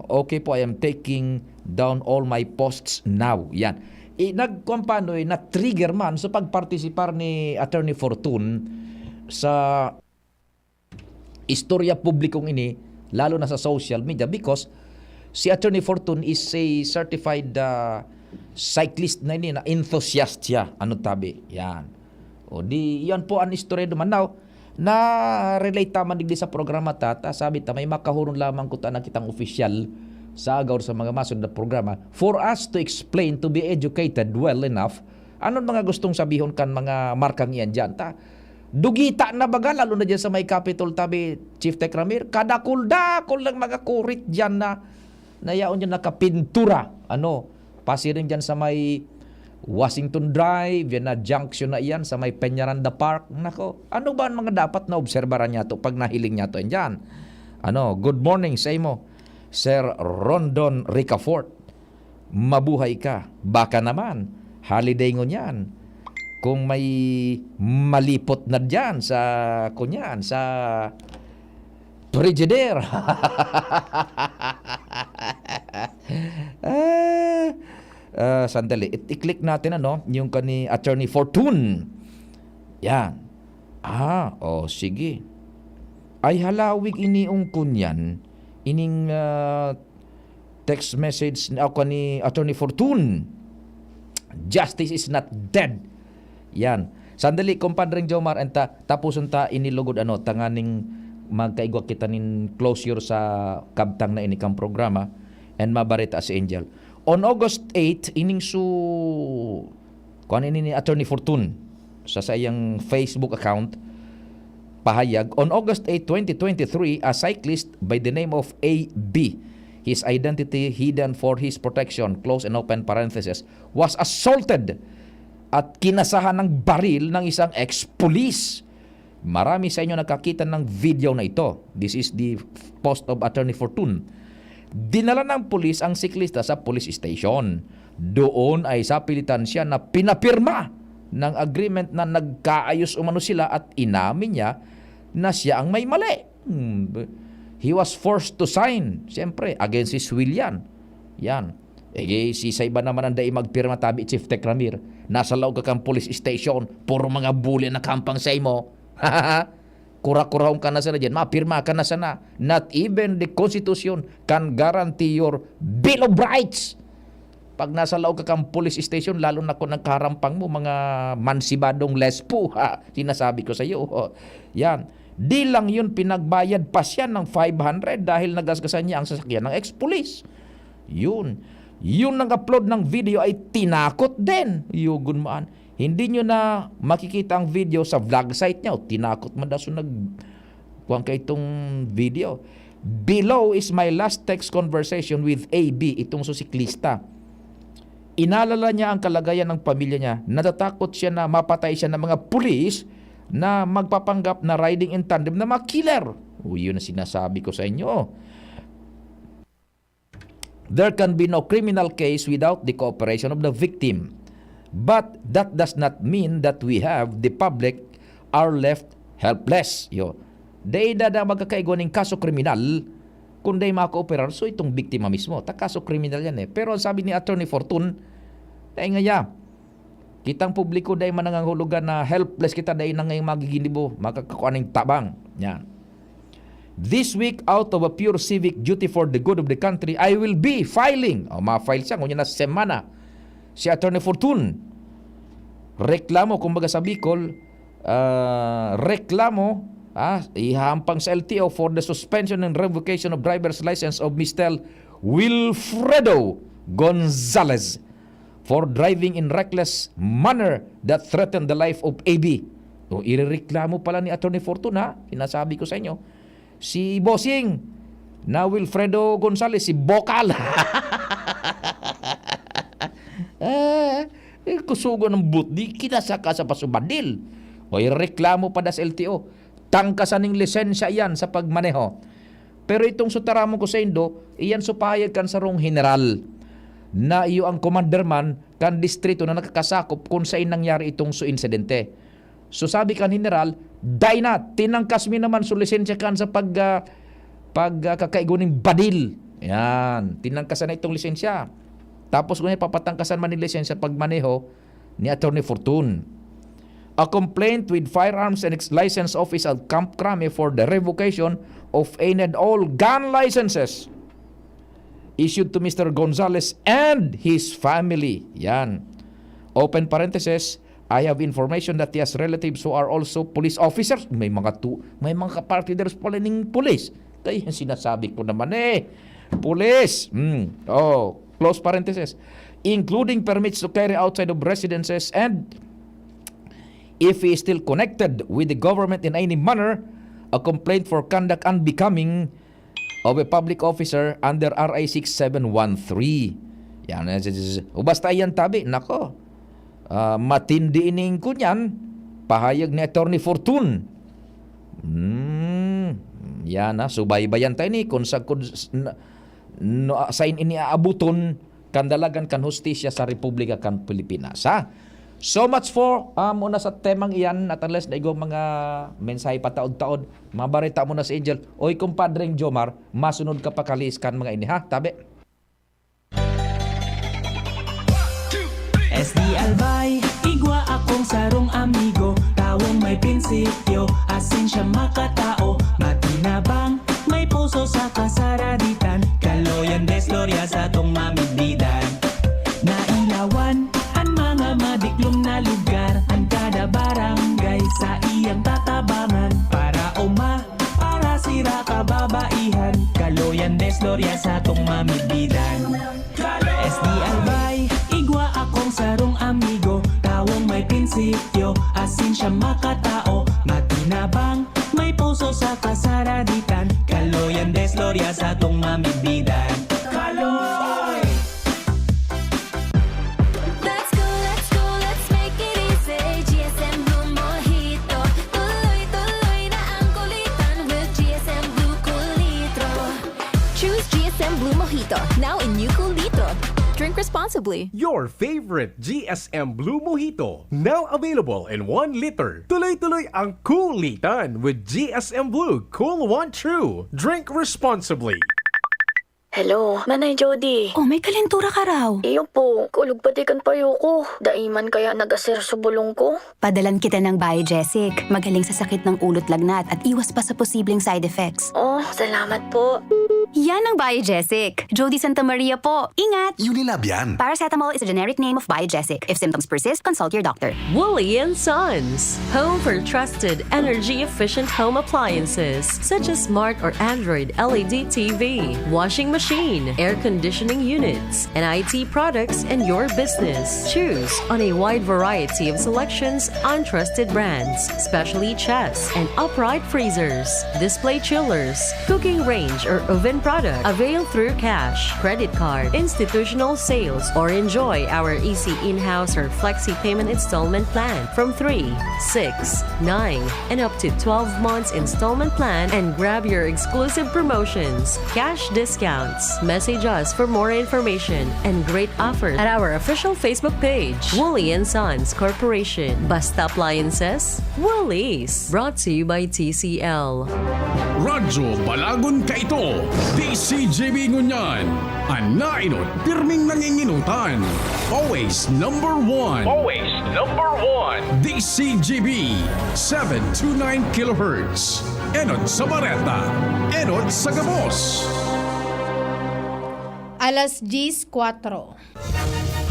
Okay po, I am taking down all my posts now. Yan. Nagkumpano'y na-trigger man sa pagpartisipar ni Attorney Fortun sa istorya publikong ini, lalo na sa social media, because si Attorney Fortun is a certified cyclist na ini, na enthusiast siya. Ano tabi? Yan. O di, yan po ang istorya naman. Now, na-relate taman digdi sa programa tata, sabi ta, may makahurong lamang ko na kitang official sa agaw sa mga masod na programa for us to explain, to be educated well enough, anong mga gustong sabihon kan mga markang iyan dyan. Dugita na baga, lalo na dyan sa may Capitol tabi, Chief Tech Ramir, kadakul lang mga kurit dyan na nayaon dyan nakapintura. Pasirin dyan sa may Washington Drive, yan na junction na iyan, sa may Peñaranda Park. Nako, ano ba ang mga dapat na obserbaran niya to pag nahiling niya to dyan? Good morning sa imo, Sir Rondon Ricafort. Mabuhay ka. Baka naman, holiday ngo niyan. Kung may malipot na dyan sa Frigidaire. Sandali. I-click natin yung kani Attorney Fortun. Yan. Sige. Ay halawig iniong kunyan ining text message ako ni Attorney Fortun. Justice is not dead. Yan. Sandali, kumpadreng Jomar, tapuson ta inilugod tanganing magkaigwa kita nin closure sa kabtang na inikang programa and mabarita as Angel. On August 8, ining ni Attorney Fortun sa sayang Facebook account, pahayag, on August 8, 2023, a cyclist by the name of A.B., his identity hidden for his protection, close and open parenthesis, was assaulted at kinasahan ng baril ng isang ex-police. Marami sa inyo nakakita ng video na ito. This is the post of Attorney Fortun. Dinala ng pulis ang siklista sa police station. Doon ay sapilitan siya na pinapirma ng agreement na nagkaayos umano sila at inamin niya na siya ang may mali. He was forced to sign, siyempre, against his will yan. Si Saiba naman ang dai magpirma tabi, Chief Tech Ramir. Nasa loob ka kang police station, puro mga bully na kampang sa imo. Kura-kurahong ka na sana dyan, mapirma ka na sana. Not even the Constitution can guarantee your Bill of Rights. Pag nasa loob ka kang police station, lalo na kung nagkaharampang mo, mga mansibadong lespo, sinasabi ko sa iyo. Yan. Di lang yun, pinagbayad pa siya ng 500 dahil nagasgasan niya ang sasakyan ng ex-police. Yun. Yung nag-upload ng video ay tinakot din. Yugun maan. Hindi nyo na makikita ang video sa vlog site niya. Tinakot man daw kuwang ka itong video. Below is my last text conversation with AB, itong susiklista. Inalala niya ang kalagayan ng pamilya niya. Natatakot siya na mapatay siya ng mga pulis na magpapanggap na riding in tandem na mga killer. Yun ang sinasabi ko sa inyo. There can be no criminal case without the cooperation of the victim. But that does not mean that we have the public are left helpless. Day dada magkakaigo ng kaso kriminal kung day makooperar, so itong biktima mismo. Kaso kriminal yan eh. Pero sabi ni Attorney Fortune, day nga kitang publiko day manangangulugan na helpless kita day na ngayong magiginibo, makakakuan ng tabang. Yan. This week, out of a pure civic duty for the good of the country, I will be filing. Ma-file siya, ngunya na semana. Si Attorney Fortune, reklamo, kumbaga sa Bicol, reklamo, ihampang sa LTO for the suspension and revocation of driver's license of Mr. Wilfredo Gonzalez for driving in reckless manner that threatened the life of AB. Irereklamo pala ni Attorney Fortuna, sinasabi ko sa inyo, si Bossing na Wilfredo Gonzalez, si Bokal. Kusugo ng boot, di kinasaka sa pasubadil. Irereklamo pa sa LTO. Tangkasan ng lisensya yan sa pagmaneho. Pero itong sutaramo ko sa Indo, iyan supayag kan sa rong general na iyo ang commanderman kan distrito na nakakasakop kung saan nangyari itong insidente. So sabi kan general, day na, tinangkas mi naman so lisensya kan sa pagkakaigo ng badil. Yan, tinangkasan na itong lisensya. Tapos kung papatangkasan man ng lisensya pagmaneho ni Attorney Fortune. A complaint with firearms and license office at Camp Crame for the revocation of any and all gun licenses issued to Mr. Gonzalez and his family. Yan. Open parenthesis, I have information that he has relatives who are also police officers. May mga kapartiders pala ng police. Kaya yung sinasabi ko naman police. Close parenthesis. Including permits to carry outside of residences and if he is still connected with the government in any manner, a complaint for conduct unbecoming of a public officer under RA 6713. Yan. Basta yan tabi, nako. Matindi ining kunyan, pahayag ni Attorney Fortune. Yan subaybayan tayo ni kung sa sign ini aabuton kandalagan kan hustisya sa Republika kan Pilipinas. So much for muna sa temang iyan at unless na mga mensahe pa taod-taod, mabarita mo na si Angel. Oy, kumpadreng Jomar, masunod ka pa kalis kan mga ini, tabi. SD Albay, igwa akong sarong amigo, tawong may prinsipyo, asin siya makatao, matinabang, may puso sa kasaraditan, kaloyan desloria sa tong mamigdidan. Nailawan, ang mga madiklom na lugar, ang kada barangay sa iyang tatabangan, para sira kababaihan, kaloyan desloria sa tong mamigdidan. SD Albay, igwa akong sarong amigo, tawong may prinsipyo, asin siya makatao, matinabang, may puso sa kasaraditan, kaloyan desloria sa tong mamigdidan. Kaloy! Let's go, let's make it easy. GSM Blue Mojito. Tuloy-tuloy na ang kulitan with GSM Blue Kulitro. Choose GSM Blue Mojito, now in new Kulitro. Drink responsibly. Your favorite GSM Blue Mojito, now available in 1 liter. Tuloy-tuloy ang kulitan with GSM Blue Cool One True. Drink responsibly. Hello, Manay Jody. Oh, may kalentura ka raw. Iyo po, kulog patikan payo ko. Daiman kaya nag-aser sa bulong ko. Padalan kita ng Biogesic. Magaling sa sakit ng ulot lagnat at iwas pa sa posibleng side effects. Oh, salamat po. Yan ang Biogesic. Jody Santa Maria po. Ingat! Unilab yan. Paracetamol is a generic name of Biogesic. If symptoms persist, consult your doctor. Wooly & Sons, home for trusted, energy-efficient home appliances such as smart or Android LED TV, washing machine, air conditioning units, and IT products in your business. Choose on a wide variety of selections on trusted brands, especially chests and upright freezers, display chillers, cooking range or oven product. Avail through cash, credit card, institutional sales, or enjoy our easy in-house or flexi payment installment plan from 3, 6, 9, and up to 12 months installment plan and grab your exclusive promotions, cash discount, discounts. Message us for more information and great offers at our official Facebook page, Woolley & Sons Corporation. Basta Appliances, Woolies. Brought to you by TCL. Radyo Balagon Kaito, DCGB Ngunyan, Anainot, pirming nanginginutan. Always number one. Always number one. DCGB, 729 kHz. Enot sa Bareta, Enot sa Gabos. Alas 10:04.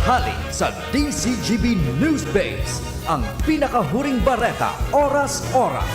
Hali sa DCGB News Base, ang pinakahuring bareta oras-oras.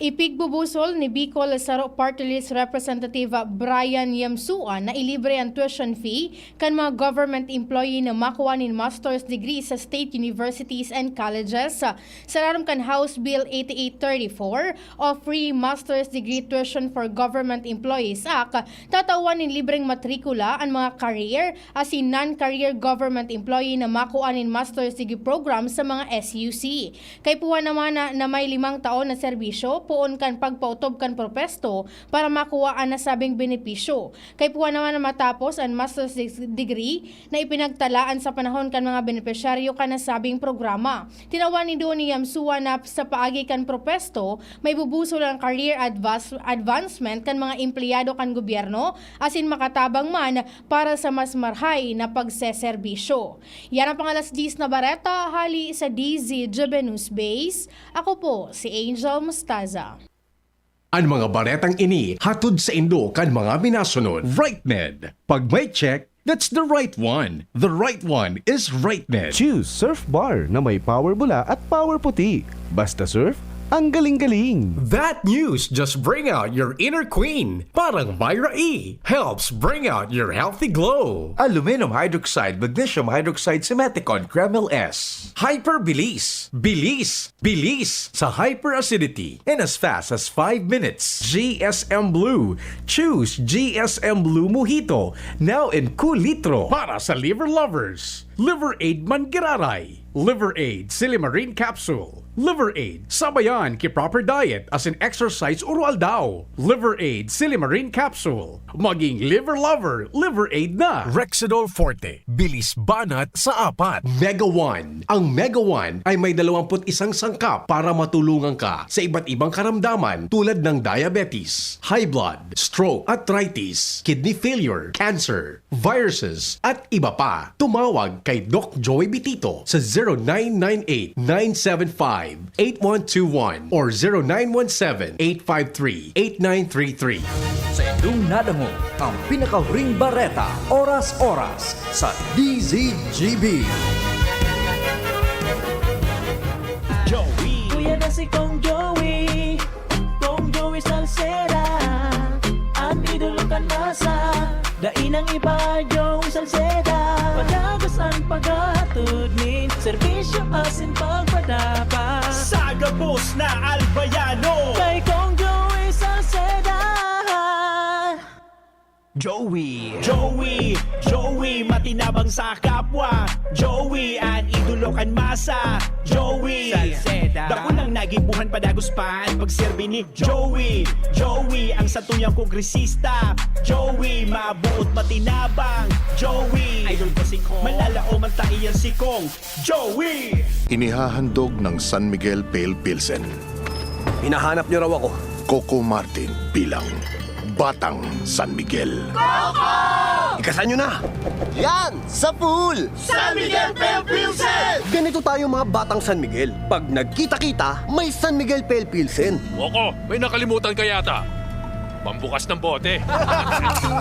Ipigbubusol ni Bicol Saro Party List Representative Brian Yamsua na ilibre ang tuition fee kan mga government employee na makuha nin master's degree sa state universities and colleges. Sa laram kan House Bill 8834 o Free Master's Degree Tuition for Government Employees Act, tatawan nin libreng matrikula ang mga career as in non-career government employee na makuha nin master's degree program sa mga SUC. Kay puwa naman na may 5 taon na serbisyo, puon kan pagpautob kan propesto para makuha ang nasabing benepisyo. Kay puwa naman na matapos ang master's degree na ipinagtalaan sa panahon kan mga benepisyaryo kan nasabing programa. Tinawan ni Donnie Yamsua na sa paagi kan propesto, may bubusol ang career advancement kan mga empleyado kan gobyerno asin makatabang man para sa mas marhay na pagseserbisyo. Yan ang pangalas 10 na bareta, hali sa DZGB News Base. Ako po si Angel Mustaza. Ang mga baretang ini, hatod sa Indo kan mga minasunod. RightNed. Pag may check, that's the right one. The right one is RightNed. Choose Surf Bar na may power bula at power puti. Basta surf, ang galing-galing. That news just bring out your inner queen. Parang Myra E. Helps bring out your healthy glow. Aluminum hydroxide, magnesium hydroxide, Simeticon, Kreml S. Hyperbilis. Bilis sa hyperacidity in as fast as 5 minutes. GSM Blue. Choose GSM Blue Mojito. Now in cool litro. Para sa liver lovers, Liver Aid Mangiraray, Liver Aid Silimarine Capsule, Liver Aid sabayan ki proper diet as in exercise oral daw. Liver Aid Silimarine Capsule, maging liver lover, Liver Aid na. Rexidol Forte. Bilis banat sa 4. Mega One. Ang Mega One ay may 21 sangkap para matulungan ka sa iba't ibang karamdaman tulad ng diabetes, high blood, stroke, arthritis, kidney failure, cancer, viruses, at iba pa. Tumawag kay Doc Joey Bitito sa 0998-975-8121 or 0917-853-8933. Sa inyong nadamo, ang pinakahuring bareta oras-oras sa DZGB. Joey. Kuya na si Kong Joey Salceda. Ang idolo kan masa, dainang iba Joey Salceda. Pagagos ang paghatod nin, serbisyo asin pagpadapa. Sa Gabos na Albayano, Kay Kong Joey Salceda. Joey, matinabang sa kapwa. Joey, ang idolo kan masa. Joey, Salceda. Dako lang nagibuhan padagos pa ang pagserbi ni Joey, ang satuyang kongresista. Joey, mabuot matinabang. Joey, idol ko si Kong. Malalao man taiyan si Kong. Joey! Inihahandog ng San Miguel Pale Pilsen. Hinahanap niyo raw ako. Coco Martin bilang Batang San Miguel. Ikasan nyo na! Yan! Sa pool! San Miguel Pale Pilsen! Ganito tayo mga batang San Miguel. Pag nagkita-kita, may San Miguel Pale Pilsen. Woko, may nakalimutan ka yata. Pambukas ng bote.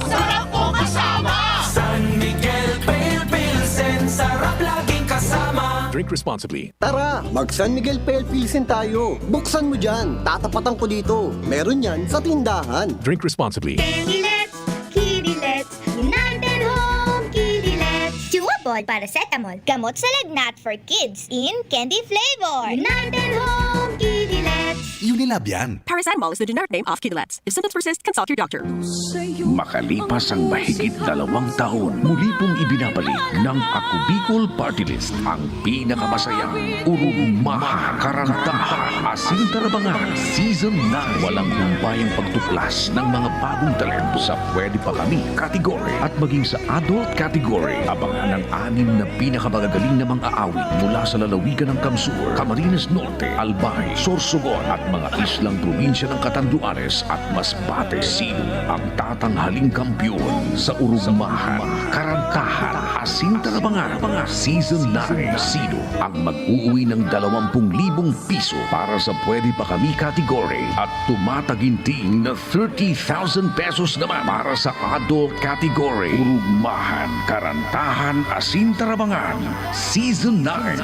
Sarap po kasama! San Miguel Pale Pilsen, sarap laging kasama. Drink responsibly. Tara, mag San Miguel Pale Pilsen tayo. Buksan mo dyan. Tatapatan ko dito. Meron yan sa tindahan. Drink responsibly. Kidilets, United Home Kidilets. Chewable paracetamol, gamot sa lagnat for kids in candy flavor. United Home Kidilets. Unilab yan. Paracetamol is the generic name of Kinolets. If symptoms persist, consult your doctor. Makalipas ang mahigit 2 taon, muli pong ibinabalik ng Ako Bicol Party List ang pinakamasayang urugmahan, karantahan, asin tarabangan, Season 9. Walang humpayang pagtuklas ng mga bagong talento sa Pwede Pa Kami category at maging sa adult category. Abangan ang 6 na pinakamagagaling na mga aawit mula sa lalawigan ng Kamsur, Camarines Norte, Albay, Sorsogon at mga islang probinsya ng Catanduanes at Masbate. Sino ang tatanghaling kampyon sa urugmahan, karantahan, asin tarabangan, Season 9? Sino ang mag-uuwi ng 20,000 piso para sa Pwede Pa Kami category at tumataginting na 30,000 pesos naman para sa adult category? Urugmahan, karantahan, asin tarabangan, Season 9.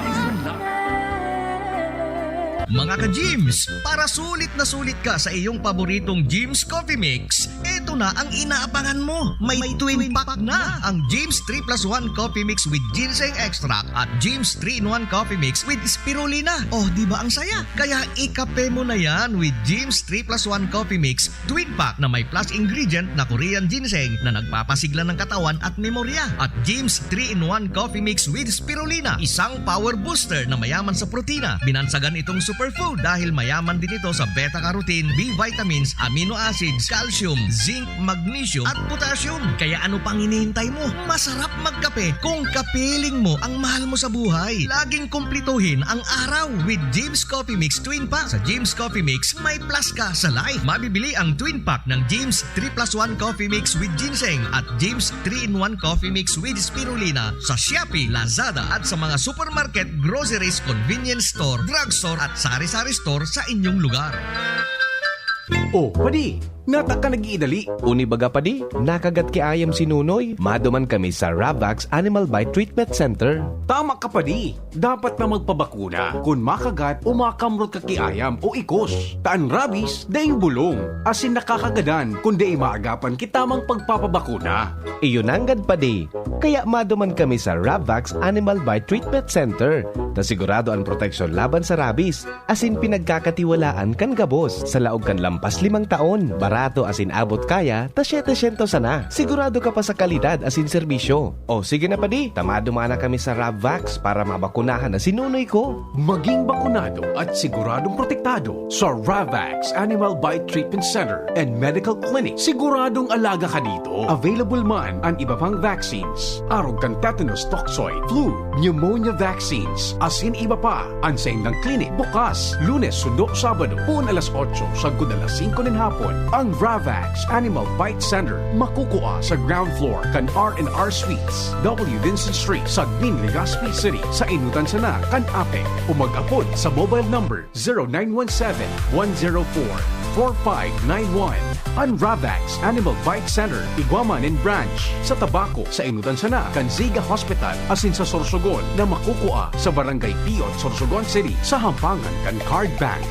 Mga ka-Jims, para sulit na sulit ka sa iyong paboritong Jims Coffee Mix, eto na ang inaabangan mo. May twin pack na ang Jims 3+1 Coffee Mix with Ginseng Extract at Jims 3-in-1 Coffee Mix with Spirulina. Oh, di ba ang saya? Kaya ikape mo na yan with Jims 3+1 Coffee Mix twin pack na may plus ingredient na Korean ginseng na nagpapasigla ng katawan at memorya. At Jims 3-in-1 Coffee Mix with Spirulina, isang power booster na mayaman sa protina. Binansagan itong superfood dahil mayaman din ito sa beta-carotene, B vitamins, amino acids, calcium, zinc, magnesium at potassium. Kaya ano pang hinihintay mo? Masarap magkape kung kapiling mo ang mahal mo sa buhay. Laging kumplituhin ang araw with Jims Coffee Mix Twin Pack. Sa Jims Coffee Mix, may plus ka sa life. Mabibili ang Twin Pack ng Jims 3+1 Coffee Mix with Ginseng at Jims 3-in-1 Coffee Mix with Spirulina sa Shopee, Lazada at sa mga supermarket, groceries, convenience store, drugstore at sari-sari store sa inyong lugar. Oh, padi, nata ka nag-iidali. Uni baga padi, nakagat ki ayam si Nunoy. Maduman kami sa Ravax Animal Bite Treatment Center. Tama ka padi, dapat na magpabakuna kung makagat o makamrot ka kiayam o ikos. Taan rabies, daing bulong. Asin nakakagadan kung di maagapan kitamang pagpapabakuna. Iyon anggad padi, kaya maduman kami sa Ravax Animal Bite Treatment Center. Ta sigurado ang proteksyon laban sa rabies. Asin pinagkakatiwalaan kan gabos sa laog kan lampas 5 taon. Barato asin abot kaya, ta 700 sana. Sigurado ka pa sa kalidad asin serbisyo. O sige na padi, tamadumana kami sa Ravax para mabakunahan na sinunoy ko. Maging bakunado at siguradong protektado sa Ravax Animal Bite Treatment Center and Medical Clinic. Siguradong alaga ka dito. Available man ang iba pang vaccines. Arog kan tetanus toxoid, flu, pneumonia vaccines, asin iba pa. Ansayin ng clinic bukas, Lunes, Sundo, Sabado, puon alas 8, sagod alas 5 ng hapon. Ang Ravax Animal Bite Center makukuha sa ground floor kan R&R Suites, W. Vincent Street, Sagmin, Legazpi City. Sa inutan sana kan Ape o mag-apod sa mobile number 0917-104-4591. Ang Ravax Animal Bite Center, Iguaman and Branch sa Tabaco. Sa inutan sana kan Ziga Hospital asin sa Sorsogon na makukuha sa Barangay Piot, Sorsogon City sa hampangan kan Card Bank.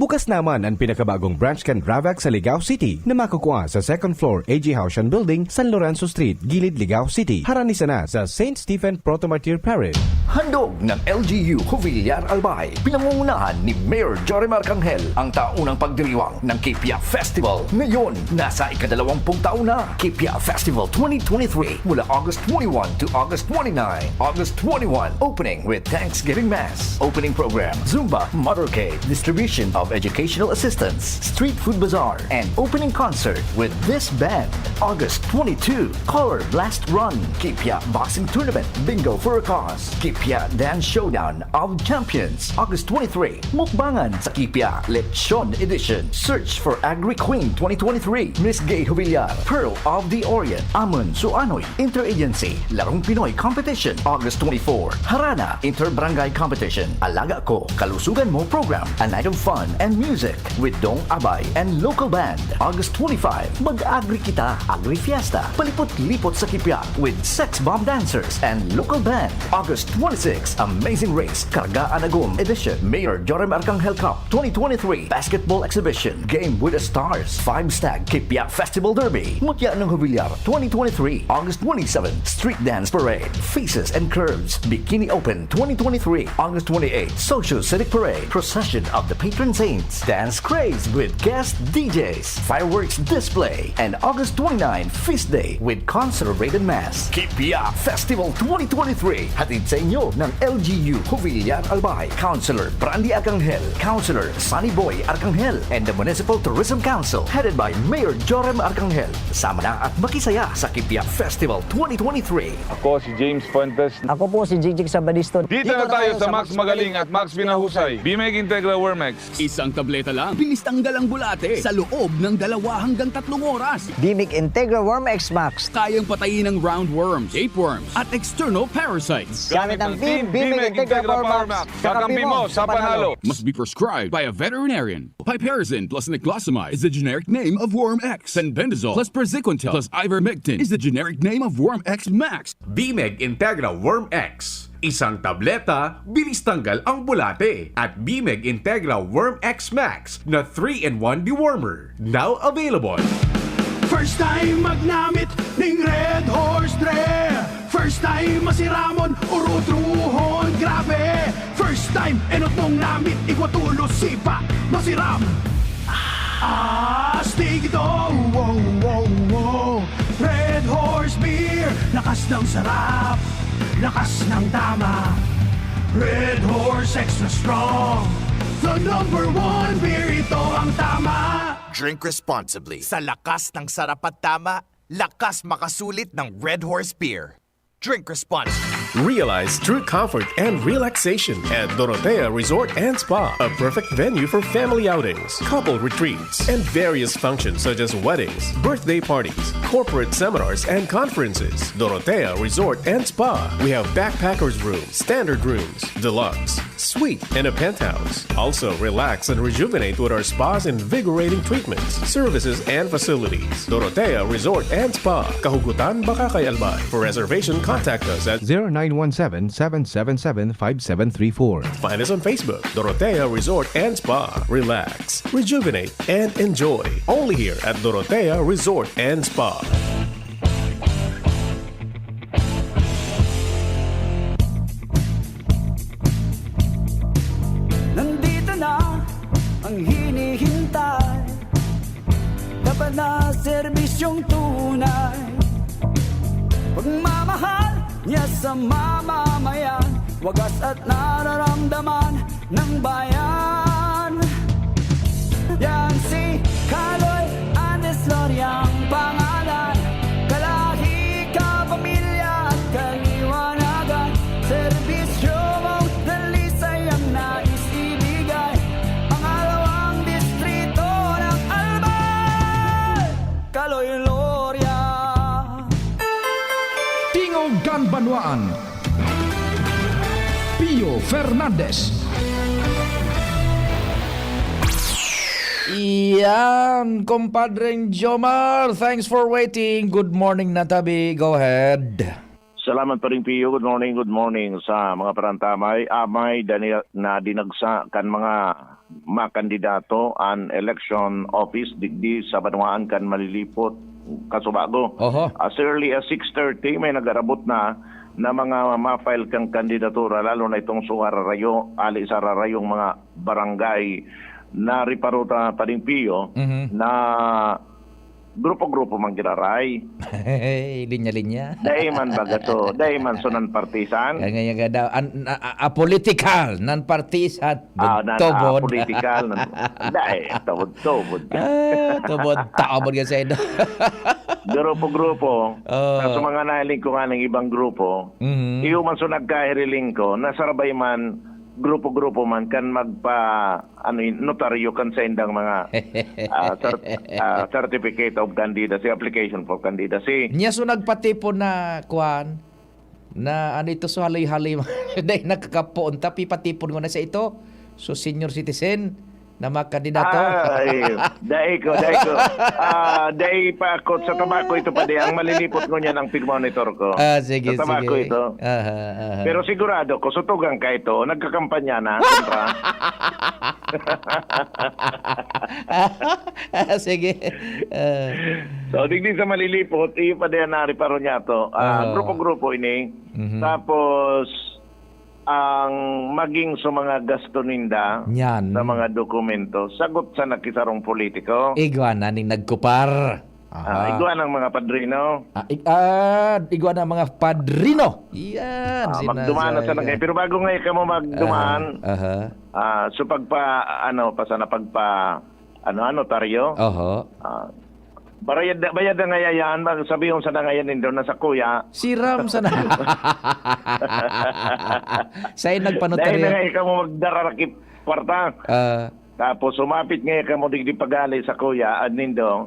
Bukas naman ang pinakabagong branch kan Ravax sa Ligao City na makukuha sa 2nd floor AG Haushan Building, San Lorenzo Street, Gilid, Ligao City. Haranisa na sa St. Stephen Protomartyr Parish. Handog ng LGU Jubillar Albay, pinangungunahan ni Mayor Jorimar Arcangel ang taunang pagdiriwang ng Kipia Festival. Ngayon, nasa ika-20 taon na. Kipia Festival 2023 mula August 21 to August 29. August 21, opening with Thanksgiving Mass. Opening program, Zumba, Motorcade, distribution of educational assistance, street food bazaar, and opening concert with this band. August 22, Color Blast Run, Kipia Boxing Tournament, Bingo for a Cause, Kipia Dance Showdown of Champions. August 23, Mukbangan sa Kipia Lechon Edition. Search for Agri Queen 2023, Miss Gay Jubillar, Pearl of the Orient, Amon Suanoy, Interagency, Larong Pinoy Competition. August 24, Harana Inter-Barangay Competition, Alaga Ko, Kalusugan Mo Program, a night of fun and music with Dong Abay and local band. August 25, Mag-Agri Kita, Agri Fiesta, palipot-lipot sa Kipia with sex bomb dancers and local band. August 26, Amazing Race, Karga Anagum Edition, Mayor Jorimar Arcangel Cup 2023, Basketball Exhibition, Game with the Stars, 5-Stag Kipia Festival Derby, Mutya ng Jubillar 2023, August 27, Street Dance Parade, Faces and Curves, Bikini Open 2023, August 28, Social Civic Parade, Procession of the Patron Saints, dance craze with guest DJs, fireworks display, and August 29, Feast Day with concert rated mass. Kipia Festival 2023. Hatid sa inyo ng LGU Juvillar Albay, Councilor Brandy Arcangel, Councilor Sunny Boy Arcangel, and the Municipal Tourism Council headed by Mayor Jorem Arcangel. Sama na at makisaya sa Kipia Festival 2023. Ako si James Fuentes. Ako po si Jigjig Sabadisto. Dito na tayo sa Max Magaling at Max Pinahusay. Bimeg Integra Wormex. Isang tableta lang, bilis tanggal ang bulate sa loob ng 2 hanggang 3 oras. Bimig Integra Worm X Max. Kayang patayin ng roundworms, tapeworms, at external parasites. Gamit ang Bimig Integra Power Max. Kakampi mo sa panalo. Must be prescribed by a veterinarian. Piperazine plus niclosamide is the generic name of Worm X. Fenbendazole plus praziquantel plus ivermectin is the generic name of Worm X Max. Bimeg Integra Worm X. Isang tableta, bilis tanggal ang bulate. At Bimeg Integra Worm X Max na 3-in-1 dewormer. Now available. First time magnamit ning Red Horse Dre. First time masiramon urutruhon grabe. First time enot mong namit igwatulos sipa masiram. Astig ito, wow, wow, wow. Red Horse Beer, lakas ng sarap, lakas ng tama. Red Horse Extra Strong, the #1 beer, ito ang tama. Drink responsibly. Sa lakas ng sarap at tama, lakas makasulit ng Red Horse Beer. Drink responsibly. Realize true comfort and relaxation at Dorotea Resort and Spa, a perfect venue for family outings, couple retreats, and various functions such as weddings, birthday parties, corporate seminars, and conferences. Dorotea Resort and Spa. We have backpackers rooms, standard rooms, deluxe, suite, and a penthouse. Also, relax and rejuvenate with our spa's invigorating treatments, services, and facilities. Dorotea Resort and Spa, Kahugutan, Bakakay, Albay. For reservation, contact us at 0917-777-5734. Find us on Facebook, Dorotea Resort and Spa. Relax, rejuvenate, and enjoy. Only here at Dorotea Resort and Spa. Nandito na ang hinihintay, dapat na serbisyong tunay. Pagmamahal niya sa mamamayan, wagas at nararamdaman ng bayan. Yan si Kaloy Andes Loriang pangalan, kalahi ka, pamilya at kaliwanagan. Serbisyo mount dalisay ang nais ibigay, pangalawang distrito ng Albay, Kaloy Loria. Tingogan Banwaan, Pio Fernandez. Iyan, kumpadring Jomar. Thanks for waiting. Good morning, Natabi. Go ahead. Salamat pa rin, Pio. Good morning sa mga parantamay. Amay na dinagsa kan mga kandidato an election office digdi sa Banwaan kan malilipot Kasubago. As early as 6:30 may nagarabot na mga ma-file kang kandidatura, lalo na itong Suhararayo, ali sa rarayong mga barangay na riparuta pa rin, Pio, na grupo-grupo man giraray. Linya-linya. Daiman bagato, daiman so non-partisan. Kaya nga daw, apolitical, non-partisan. Tobod. Apolitical. Dai, tobod. Tobod, taobod ka sa ito. Grupo-grupo. Sa mga nahiling ko nga ng ibang grupo, iyo man so nagkahiriling ko, nasarabay man, grupo-grupo man kan notaryo kan sa indang mga certificate of candidacy, application for candidacy. Nya so nagpatipon na kuan na ito so halay-halay dahil nakakapoon tapi patipon ko na sa ito. So senior citizen na mga kandidato. Dahil ko. Dahil pa ako sa tabako ito pa ang malilipot ko niyan ang pig monitor ko. Sige, sa tabako sige. ito. Pero sigurado ko, sutugan ka ito, nagkakampanya na. Kontra. Sige. So, digdi sa malilipot, iyo pa din nariparo niya ito. Grupo-grupo ini. Tapos, ang maging sa mga gasto ninda Yan. sa mga dokumento, sagot sa nakisarong politiko. Igwa na ning nagkupar. Igwa ng mga padrino. Igwa na mga padrino. Yan. Magdumaan na sa nagay. Pero bago ngayon ka mo magdumaan, so notaryo. Bayad na ngayon, sabihin sa nangayan nindo na sa kuya. Siram sa na. Sa'yo nagpanotaryo. Dahil na ngayon ka mo magdararakip kwarta. Tapos sumapit ngayon ka mo digdi pagali sa kuya at nindo.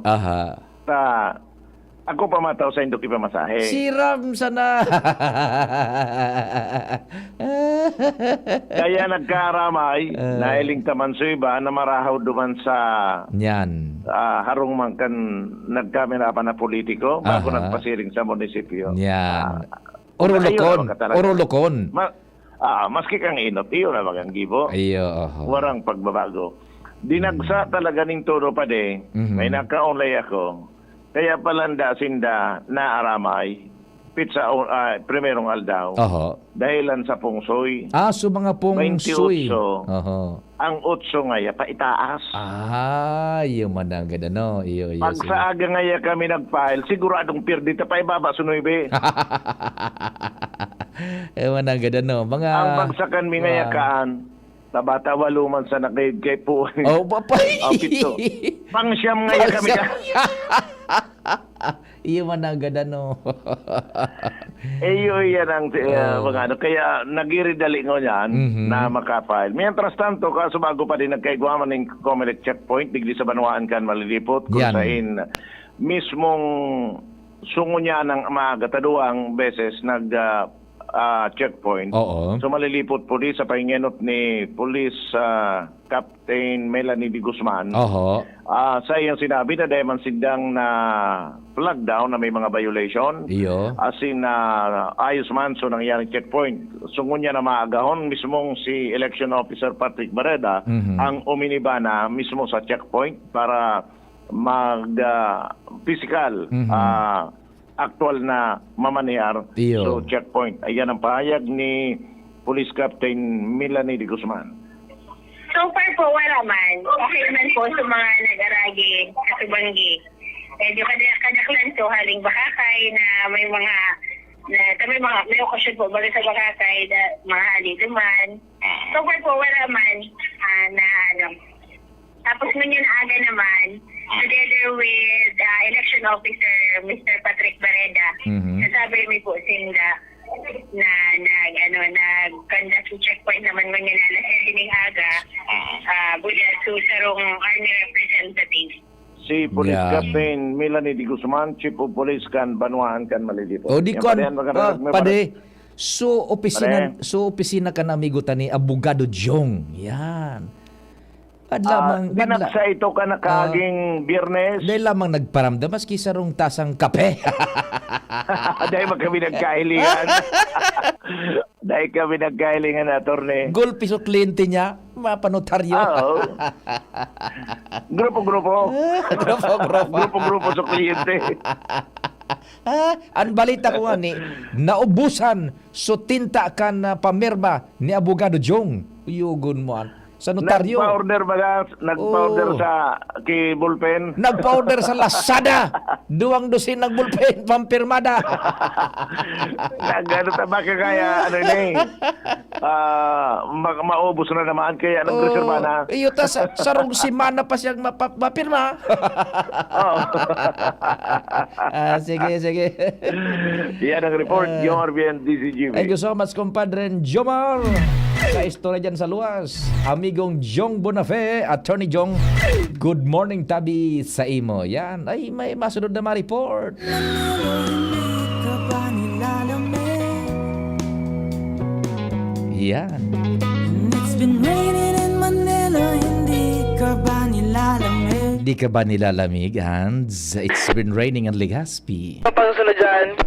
Ako pamataw sa indo kipamasahe. Siram sana. Kaya nagkaramay, nailing taman sa iba na marahaw duman sa Yan. harong man kan nagkamera pa na politiko bago nagpasiring sa munisipyo. Yan. Orolokon. Maski kang inot, iyo na magang gibo. Iyo. Warang pagbabago. Dinagsa talaga ning todo pa de. May naka-online ako. Kaya palanda sinda na aramay pizza primerong aldaw. Dahilan sa pungsoy. So mga pungsoy. 28. Ang 8 ngaya pa itaas. Yung mananggad ano. Pag sa aga ngaya kami nag-file, siguradong pirdita pa ibaba sunoy. Mananggad ano. Ang bagsakan mi ngaya kaan. Tabata waluman sa nakayod kay po. Papay. Pito. Pangsyam ngaya kami ka. Iyo managad ano. Yan ang mga ano. Kaya nagiridali ngo yan na makapile. Mientras tanto, kaso bago pa din nagkaigwaman ng Comelec checkpoint, digdi sa Banwaan kan malilipot, kung sain mismong sungo niya ng maaga, taduang beses checkpoint. So malilipot po sa pahingenot ni Police Captain Melanie D. Guzman. Sa iyang sinabi na dahil man sindang na flag down na may mga violation. As in ayos man so nangyaring checkpoint. Sungo niya na maagahon mismong si Election Officer Patrick Barreda ang uminiba na mismo sa checkpoint para mag physical actual na mamaniyar so checkpoint. Ayan ang pahayag ni Police Captain Melanie D. Guzman. So far po, wala man. Okay man po sa mga nag-aragi at subanggi. Medyo kadaklan to haling bakakay na may mga may okasyon po bali sa bakakay na mga haliduman. So far po, wala man na Tapos ngayon aga naman, together with Election Officer Mr. Patrick Barreda, sasabi mi po sila na nag-conduct yung checkpoint naman ngayon na alas 7 ng aga buya sa sarong army representative. Si Police Captain Melanie D. Guzman, Chief of Police kan Banwaan kan Malilipot. Di ko pade. So opisina ka na amigo tani Abogado Jong. Yan. Dinaksa ito ka na kaging Biyernes. Dahil lamang nagparamdam maski sarong tasang kape. Dahil kami nagkahilingan. Dahil kami nagkahilingan na, Atty. Gulpi so kliyente niya, mapanotaryo. Grupo-grupo. Grupo-grupo sa kliyente. Ang balita ko ni naubusan so tinta ka na pamirma ni Abogado Jong. Uyugon mo sa notaryo. Nagpa-order sa bullpen. Nagpa-order sa Lazada. 2 dosin ng bullpen pampirmada. Gano'n tama ka kaya maubos na naman kaya nagreserva na. Iyo ta sarong simana pa siyang mapirma. Sige. Yan ang report, Jomar BNDCGV. Thank you so much, compadre Jomar. Sa istorya dyan sa luwas, amigong Jong Bonafe, Attorney Jong, good morning tabi sa imo. Yan, ay may masunod na ma-report. Yan. It's been raining in Manila, hindi ka ba nilalamig? Di ka ba nilalamig, Hans? It's been raining in Legazpi. Papang sunod dyan.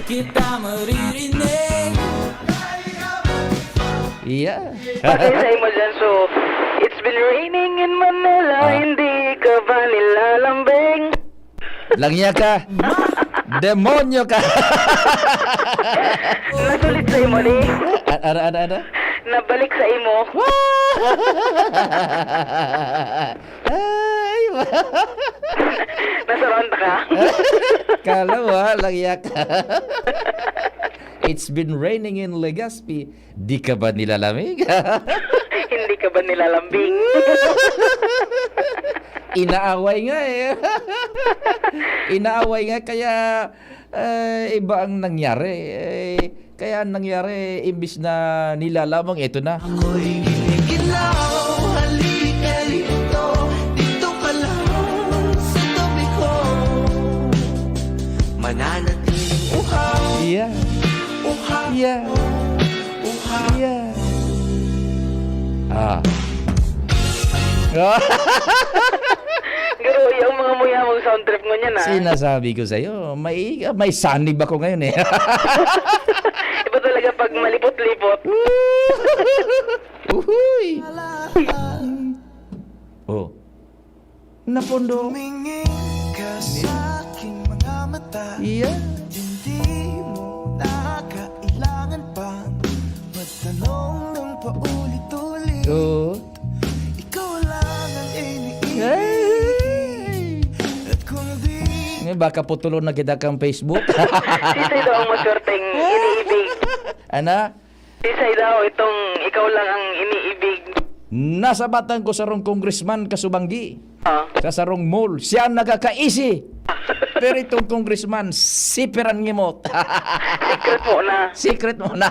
Kita maririnig. Yeah. Pasensay mo dyan, so it's been raining in Manila, hindi ka ba nilalambing? Langya ka. Demonyo ka. Nasulit sa imo ni. Ada. Nabalik sa imo. Ay, Nasaroon ka. kalawa, langyak. It's been raining in Legazpi. Di ka ba nilalamig? Hindi ka ba nilalambing? Inaaway nga eh. Inaaway nga kaya iba ang nangyari. Kaya ang nangyari imbis na nilalamang ito na. Ako'y ginigilaw, halika rito, dito ka lang sa tabi ko. Mananatiling uhaw, Yeah. uhaw, Yeah. uhaw. Yeah. Ah. Garo, yung mga muyamang sound trip mo niya na. Sinasabi ko sa'yo, may sanib ako ngayon eh. Iba talaga pag malipot-lipot. Uhuy! Oh. Napondo. Tumingin ka sa aking mga mata. Yeah. Hindi mo na kailangan pang magtanong ng paulit-ulit. Oh. Ikaw lang ang iniibig. Hey! At kung di Ngayon, baka putulon na kita kang Facebook. Sisay daw ang maswerteng iniibig. Ana? Sisay daw itong ikaw lang ang iniibig. Nasa batang ko sarong congressman Kasubanggi. Sa sarong mall. Siya ang nakakaisi. Pero itong congressman, siperan ngimot. Secret mo na. Secret mo na.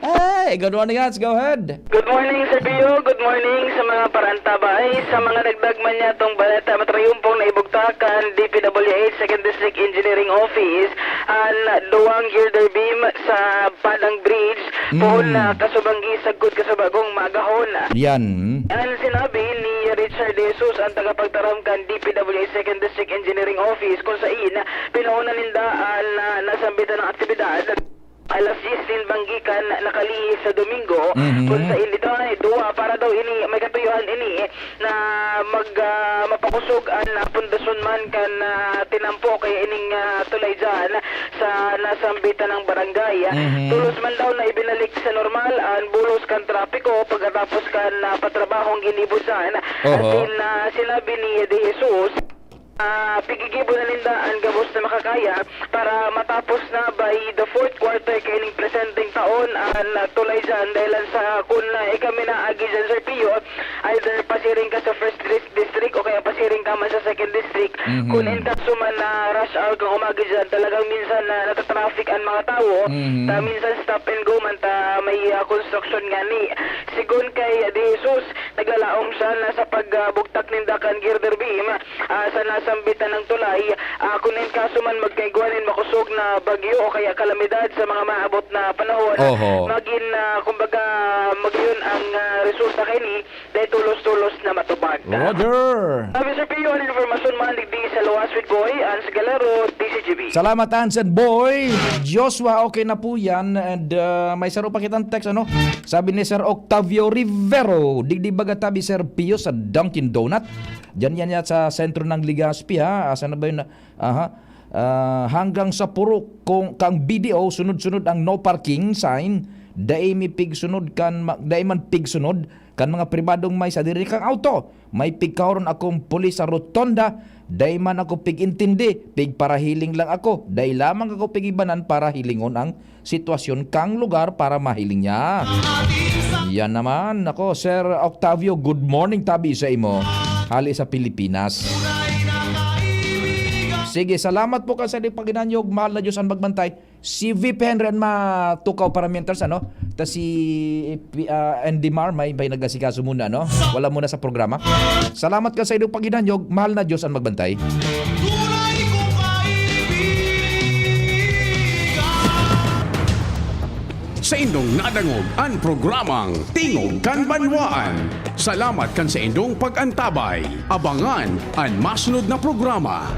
Hey, good morning, Hans. Go ahead. Good morning, Sir Pio. Good morning sa mga parantabay. Sa mga nagdagman niya itong baleta matrayumpong na ibugtakan DPWH 2nd District Engineering Office ang duwang girder beam sa Padang Bridge. Puhon na Kasubanggi sa Good Kasubagong Magahon. Yan. Yan sinabi ni Richard De Jesus ang tagapagtaramkan DPWH 2nd District Engineering Office kung saan pinuhunan nindaan na nasambitan ng aktibidad alas 10 banggikan nakalihis sa Domingo kung sa dito ay duwa para daw ini may katuyuhan ini na mapakusog ang pundasyon man kan tinampo kay ining tulay dyan sa nasambitan ng barangay. Tulos man daw na ibinalik sa normal ang bulos kan trapiko pagkatapos kan patrabahong ginibusan. At sinabi ni De Jesus pigigibo na ninda ang gabos na makakaya para matapos na by the fourth quarter kaining presenting taon ang tulay dyan dahil sa kung kami na agi dyan Sir Pio either pasiring ka sa first district o kaya pasiring ka man sa second district kung in kaso man na rush hour kang umagi dyan talagang minsan natatraffic ang mga tao minsan stop and go man may construction nga ni sigun kay De Jesus naglalaong siya na sa pagbugtak ninda kan girder beam sa nasambitan ng tulay kung in kaso man magkaiguanin makusog na bagyo o kaya kalamidad sa mga maabot na panahon magin kumbaga magyon ang resulta kini dahil tulos-tulos na matubag. Roger! Sir Pio, ang informasyon malig di sa Luwas with Boy Ans Galero, DCGB. Salamat, Anson Boy. Joshua, okay na po yan. And may saro pa kitang text, ano? Sabi ni Sir Octavio Rivero, digdibaga tabi Sir Pio sa Dunkin Donut. Diyan yan sa sentro ng Legazpi, ha? Saan na ba yun? Hanggang sa puro kang BDO, sunod-sunod ang no parking sign. Dai mi pigsunod dai man pigsunod kan mga pribadong may sa diri kang auto. May pigkauron akong pulis sa rotonda. Dai man ako pigintindi, pig para hiling lang ako. Dai lamang ako pigibanan para hilingon ang sitwasyon kang lugar para mahiling niya. Yan naman. Ako, Sir Octavio, good morning tabi sa imo. Hali sa Pilipinas. Sige, salamat po kasi di paginanyog. Mahal na Diyos ang magbantay. Si VP Henry matukaw parameters, ano? Tapos si Andy Mar, may nagasikaso muna, no? Wala muna sa programa. Salamat ka sa iyong paginanyog. Mahal na Diyos ang magbantay. Sa indong nadangog ang programang Tingog kan Banwaan. Salamat kan sa indong pag-antabay. Abangan ang masunod na programa.